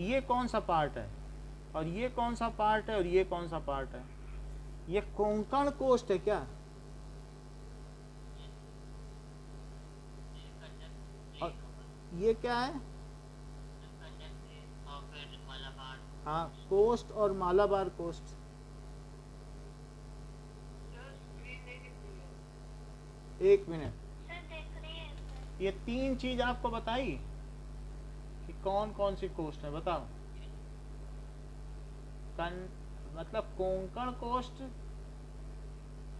ये कौन सा पार्ट है और ये कौन सा पार्ट है और ये कौन सा पार्ट है, ये कोंकण कोस्ट है क्या, और ये क्या है, हाँ कोस्ट और मालाबार कोस्ट। एक मिनट, ये 3 चीज आपको बताई कि कौन कौन सी कोस्ट है, बताओ। मतलब कोंकण कोस्ट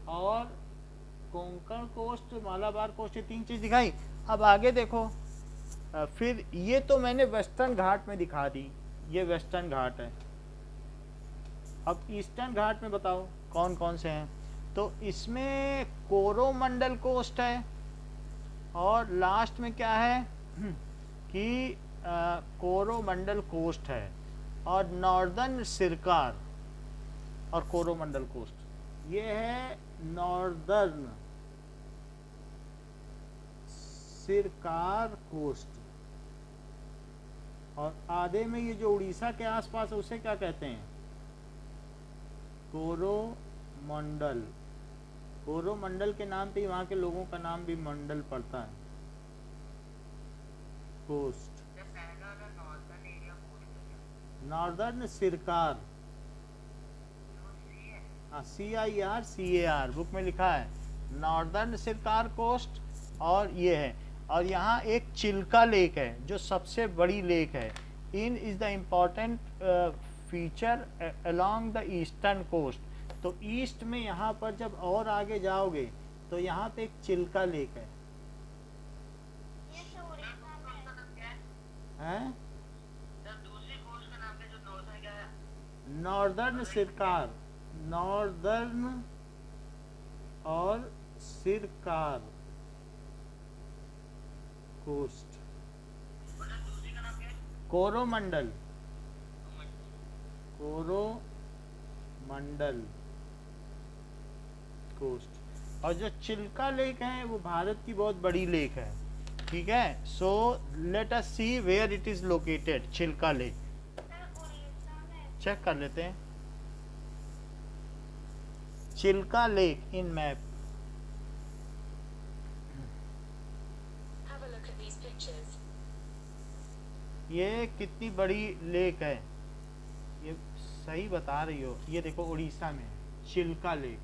और कोंकण कोस्ट, मालाबार कोस्ट, ये 3 चीज दिखाई। अब आगे देखो, फिर ये तो मैंने वेस्टर्न घाट में दिखा दी, ये वेस्टर्न घाट है। अब ईस्टर्न घाट में बताओ कौन कौन से हैं। तो इसमें कोरोमंडल कोस्ट है और लास्ट में क्या है कि कोरोमंडल कोस्ट है और नॉर्दर्न सिरकार और कोरोमंडल कोस्ट, ये है नॉर्दर्न सिरकार कोस्ट। और आधे में ये जो उड़ीसा के आसपास है उसे क्या कहते हैं? कोरोमंडल। कोरोमंडल के नाम पे ही वहाँ के लोगों का नाम भी मंडल पड़ता है। कोस्ट, सर पहला वाला नॉर्दर्न एरिया बोल रहे नॉर्दर्न सिरकार, हैं। हाँ CIRCAR बुक में लिखा है, नॉर्दर्न सिरकार कोस्ट। और ये है, और यहाँ एक चिल्का लेक है जो सबसे बड़ी लेक है। In is the important feature along the eastern coast. तो ईस्ट में यहाँ पर जब और आगे जाओगे तो यहाँ पे एक चिल्का लेक है। हैं? सर दूसरी कोस्ट का नाम क्या, जो नॉर्दर्न क्या है? नॉर्दर्न सिरकार, नॉर्दर्न और सिरकार कोस्ट। और सर दूसरी का नाम क्या है? कोरोमंडल, कोरोमंडल कोस्ट। और जो चिल्का लेक है वो भारत की बहुत बड़ी लेक है, ठीक है। So let us see where it is located. Chilka lake check कर लेते हैं। Chilka lake in map, Have a look at these pictures. ये कितनी बड़ी लेक है, ये सही बता रही हो। ये देखो उड़ीसा में चिल्का लेक,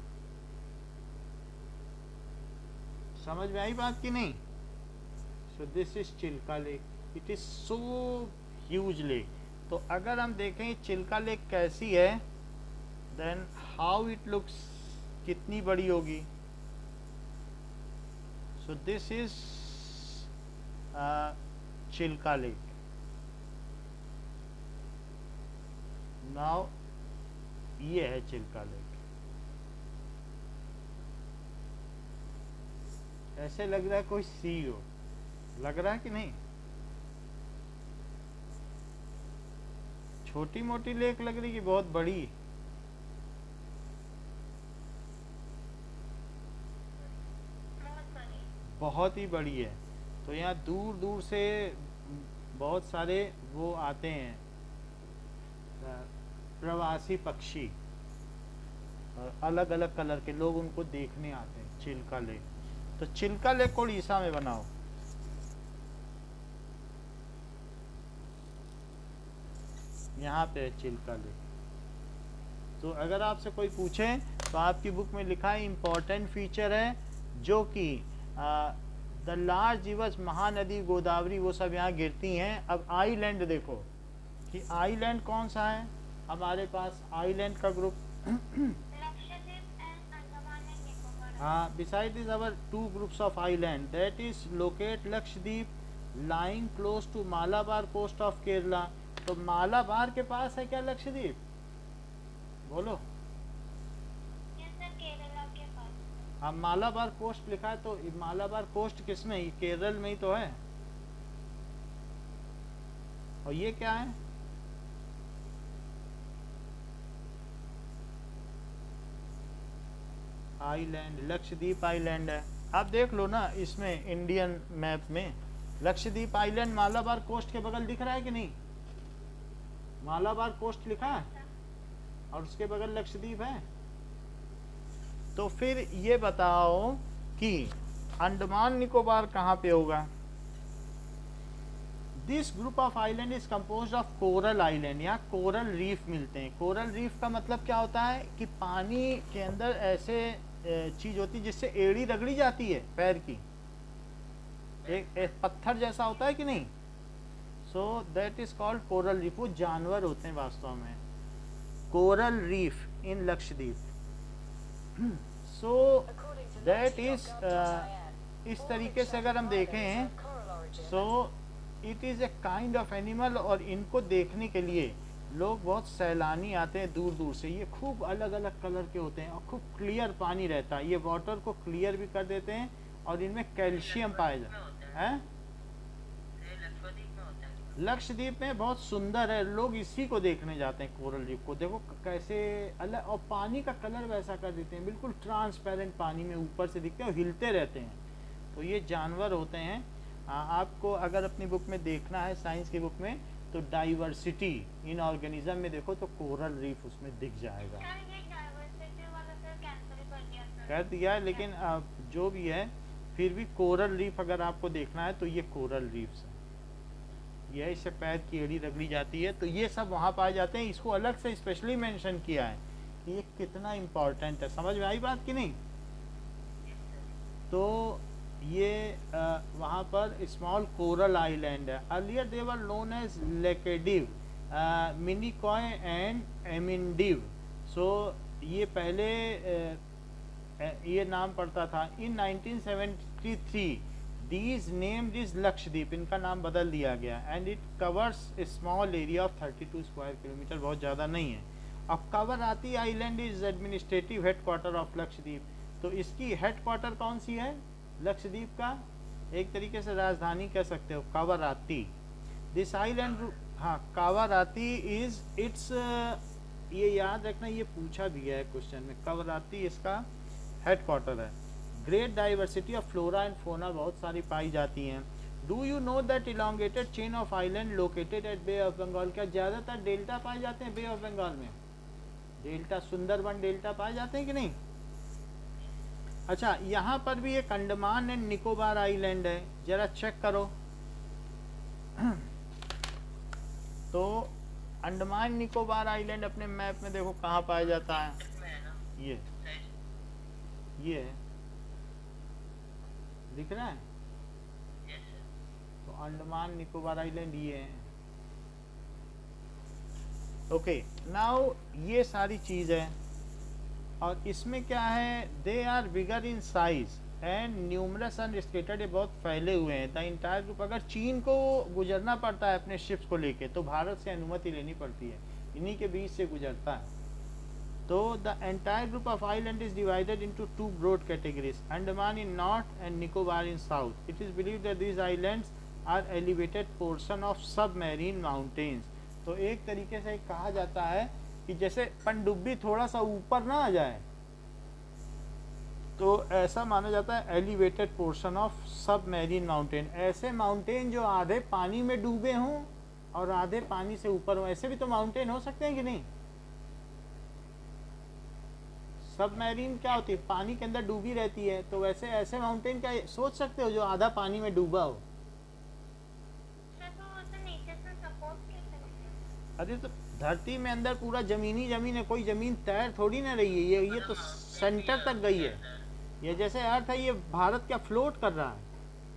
समझ में आई बात की नहीं? So this is Chilka lake, it is so huge lake. तो अगर हम देखें चिल्का लेक कैसी है, देन हाउ इट लुक्स, कितनी बड़ी होगी। So this is Chilka lake. Now ये है चिल्का लेक। ऐसे लग रहा है कोई सी हो, लग रहा है कि नहीं? छोटी मोटी लेक लग रही कि बहुत बड़ी? बहुत ही बड़ी है। तो यहाँ दूर दूर से बहुत सारे वो आते हैं, प्रवासी पक्षी, अलग अलग कलर के, लोग उनको देखने आते हैं। चिल्का लेक, तो चिल्का लेक को उड़ीसा में बनाओ। यहाँ पे है चिल्का लेक। तो अगर आपसे कोई पूछे तो आपकी बुक में लिखा है इम्पोर्टेंट फीचर है, जो कि the large reverse, Mahanadi, Godavari, वो सब यहाँ गिरती हैं। अब आइलैंड देखो कि आइलैंड कौन सा है हमारे पास, आइलैंड का ग्रुप। हाँ, beside this our two groups of island, that is locate Lakshadweep lying close to Malabar coast of Kerala। तो मालाबार के पास है क्या लक्षद्वीप? बोलो। हाँ, मालाबार कोस्ट लिखा है, तो मालाबार कोस्ट किस में? केरल में ही तो है। और ये क्या है? आइलैंड, लक्षद्वीप आइलैंड है। आप देख लो ना इसमें इंडियन मैप में, लक्षद्वीप आइलैंड मालाबार कोस्ट के बगल दिख रहा है कि नहीं? मालाबार कोस्ट लिखा है और उसके बगल लक्षद्वीप है। तो फिर ये बताओ कि अंडमान निकोबार कहाँ पे होगा? This group of island is composed of coral island. यहाँ कोरल रीफ मिलते हैं। कोरल रीफ का मतलब क्या होता है कि पानी के अंदर ऐसे चीज होती है जिससे एड़ी रगड़ी जाती है पैर की, एक पत्थर जैसा होता है कि नहीं? So that is called coral reef. वो जानवर होते हैं वास्तव में। Coral reef in Lakshadweep. So that is इस तरीके से अगर हम देखें, सो it is a kind of animal. और इनको देखने के लिए लोग बहुत सैलानी आते हैं दूर दूर से। ये खूब अलग अलग कलर के होते हैं और खूब क्लियर पानी रहता है। ये वाटर को क्लियर भी कर देते हैं और इनमें कैल्शियम पाया जाता है। लक्षद्वीप में बहुत सुंदर है, लोग इसी को देखने जाते हैं, कोरल रीफ को। देखो कैसे अलग, और पानी का कलर वैसा कर देते हैं, बिल्कुल ट्रांसपेरेंट पानी में ऊपर से दिखते हैं और हिलते रहते हैं। तो ये जानवर होते हैं। आपको अगर अपनी बुक में देखना है, साइंस की बुक में, तो डाइवर्सिटी इन ऑर्गेनिज्म में देखो तो कोरल रीफ उसमें दिख जाएगा। कह दिया है, लेकिन जो भी है फिर भी कोरल रीफ अगर आपको देखना है तो ये कोरल रीफ्स है, यह इससे पैर की एड़ी रगड़ी जाती है, तो ये सब वहाँ पाए जाते हैं। इसको अलग से स्पेशली मेंशन किया है कि ये कितना इम्पोर्टेंट है। समझ में आई बात कि नहीं? तो ये वहाँ पर स्मॉल कोरल आइलैंड है। Earlier they were known as Laccadive, Minicoy and Amindivi. So ये पहले ये नाम पड़ता था। इन 1973 these named is लक्षद्वीप, इनका नाम बदल दिया गया। And it covers small area of 32 square kilometre, बहुत ज़्यादा नहीं है। अब Kavaratti island is administrative headquarter of Lakshadweep. तो इसकी हेडक्वार्टर कौन सी है? लक्षद्वीप का एक तरीके से राजधानी कह सकते हो, कवरत्ती। दिस आइलैंड, हाँ, कवरत्ती इज इट्स, ये याद रखना, ये पूछा भी है क्वेश्चन में, कवरत्ती इसका हेडक्वार्टर है। Great diversity of flora and fauna बहुत सारी पाई जाती हैं। Do you know that elongated chain of island located at bay of Bengal? क्या ज़्यादातर डेल्टा पाए जाते हैं बे ऑफ बंगाल में? डेल्टा, सुंदरबन डेल्टा पाए जाते हैं कि नहीं? अच्छा, यहाँ पर भी एक अंडमान एंड निकोबार आइलैंड है, जरा चेक करो। तो अंडमान निकोबार आइलैंड अपने मैप में देखो कहाँ पाया जाता है। ये है, दिख रहा है? तो अंडमान निकोबार आइलैंड ये है। ओके, नाउ ये सारी चीज है, और इसमें क्या है, they are bigger in size and numerous and scattered, ये बहुत फैले हुए हैं। द इंटायर ग्रुप, अगर चीन को गुजरना पड़ता है अपने शिप्स को लेके तो भारत से अनुमति लेनी पड़ती है, इन्हीं के बीच से गुजरता है। तो the entire group of island is divided into two broad categories, Andaman in north and Nicobar in south. It is believed that these islands are elevated portion of submarine mountains. तो एक तरीके से कहा जाता है कि जैसे पनडुब्बी थोड़ा सा ऊपर ना आ जाए, तो ऐसा माना जाता है elevated portion of submarine mountain. ऐसे माउंटेन जो आधे पानी में डूबे हों और आधे पानी से ऊपर हों, ऐसे भी तो माउंटेन हो सकते हैं कि नहीं? सबमरीन क्या होती है? पानी के अंदर डूबी रहती है। तो वैसे ऐसे माउंटेन क्या सोच सकते हो जो आधा पानी में डूबा हो? अरे तो धरती में अंदर पूरा जमीनी जमीन है, कोई जमीन तैर थोड़ी ना रही है, ये तो सेंटर तक गई है। ये जैसे अर्थ है, ये भारत क्या फ्लोट कर रहा है,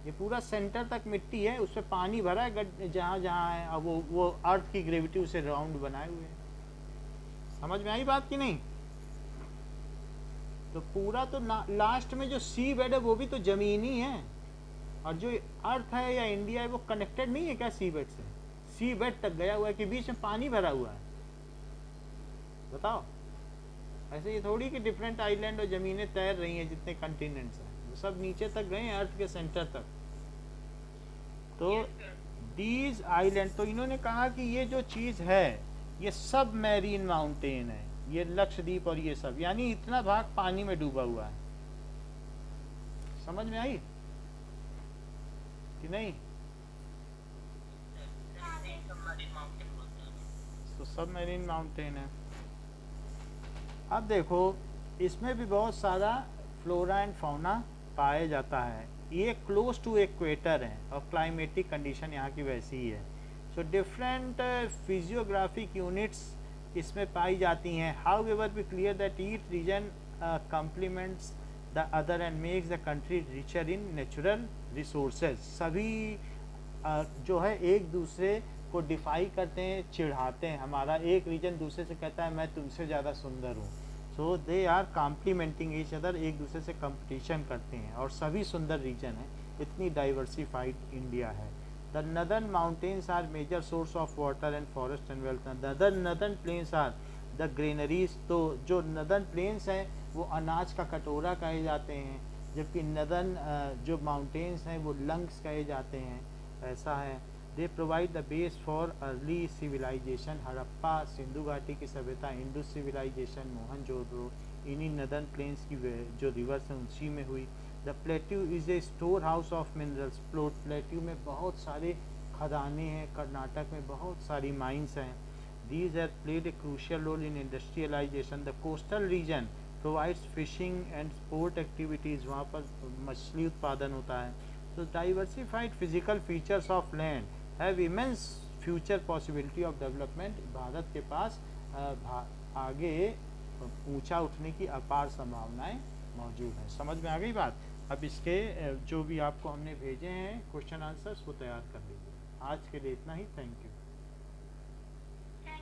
ये पूरा सेंटर तक मिट्टी है, उस पर पानी भरा है जहाँ जहाँ है। अब वो अर्थ की ग्रेविटी उसे राउंड बनाए हुए है। समझ में आई बात कि नहीं? तो पूरा तो लास्ट में जो सी बेड है वो भी तो जमीनी है, और जो अर्थ है या इंडिया है वो कनेक्टेड नहीं है क्या सी बेड से? सी बेड तक गया हुआ है कि बीच में पानी भरा हुआ है? बताओ। ऐसे ये थोड़ी कि डिफरेंट आइलैंड और ज़मीनें तैर रही हैं, जितने कंटिनेंट्स हैं वो सब नीचे तक गए हैं, अर्थ के सेंटर तक। तो दीज आइलैंड, तो इन्होंने कहा कि ये जो चीज़ है ये सब मैरीन माउंटेन है, ये लक्षद्वीप और ये सब, यानी इतना भाग पानी में डूबा हुआ है। समझ में आई कि नहीं? तो सब मैरीन माउंटेन है। अब देखो, इसमें भी बहुत सारा फ्लोरा एंड फौना पाया जाता है। ये क्लोज टू इक्वेटर है और क्लाइमेटिक कंडीशन यहाँ की वैसी ही है। सो डिफरेंट फिजियोग्राफिक यूनिट्स इसमें पाई जाती हैं। However be clear that each region complements the other and makes the country richer in natural resources. सभी जो है एक दूसरे को डिफाई करते हैं, चिढ़ाते हैं। हमारा एक रीजन दूसरे से कहता है मैं तुमसे ज़्यादा सुंदर हूँ। So they are complementing each other, एक दूसरे से कंपटीशन करते हैं, और सभी सुंदर रीजन है। इतनी डाइवर्सिफाइड इंडिया है। The northern mountains are major source of water and forest and wealth. Northern plains are the granaries. तो जो नदर्न प्लेन्स हैं वो अनाज का कटोरा कहे जाते हैं, जबकि नदर्न जो माउंटेन्स हैं वो लंग्स कहे जाते हैं। ऐसा है। They provide the base for early civilisation. Harappa, Sindhu घाटी की सभ्यता, इंडस सिविलाइजेशन, मोहनजोदड़ो, इन्हीं नदर्न प्लेन्स की जो रिवर्स हैं उसी में हुई। The plateau is a store house of minerals. Plateau में बहुत सारे खदानें हैं, कर्नाटक में बहुत सारी माइंस हैं. These have played a crucial role in industrialization. The coastal region provides fishing and sport activities. वहाँ पर मछली उत्पादन होता है. So diversified physical features of land have immense future possibility of development. Bharat के पास आगे ऊंचा उठने की अपार संभावनाएं मौजूद हैं. समझ में आ गई बात. अब इसके जो भी आपको हमने भेजे हैं क्वेश्चन आंसर्स वो तैयार कर लीजिए. आज के लिए इतना ही. Thank you.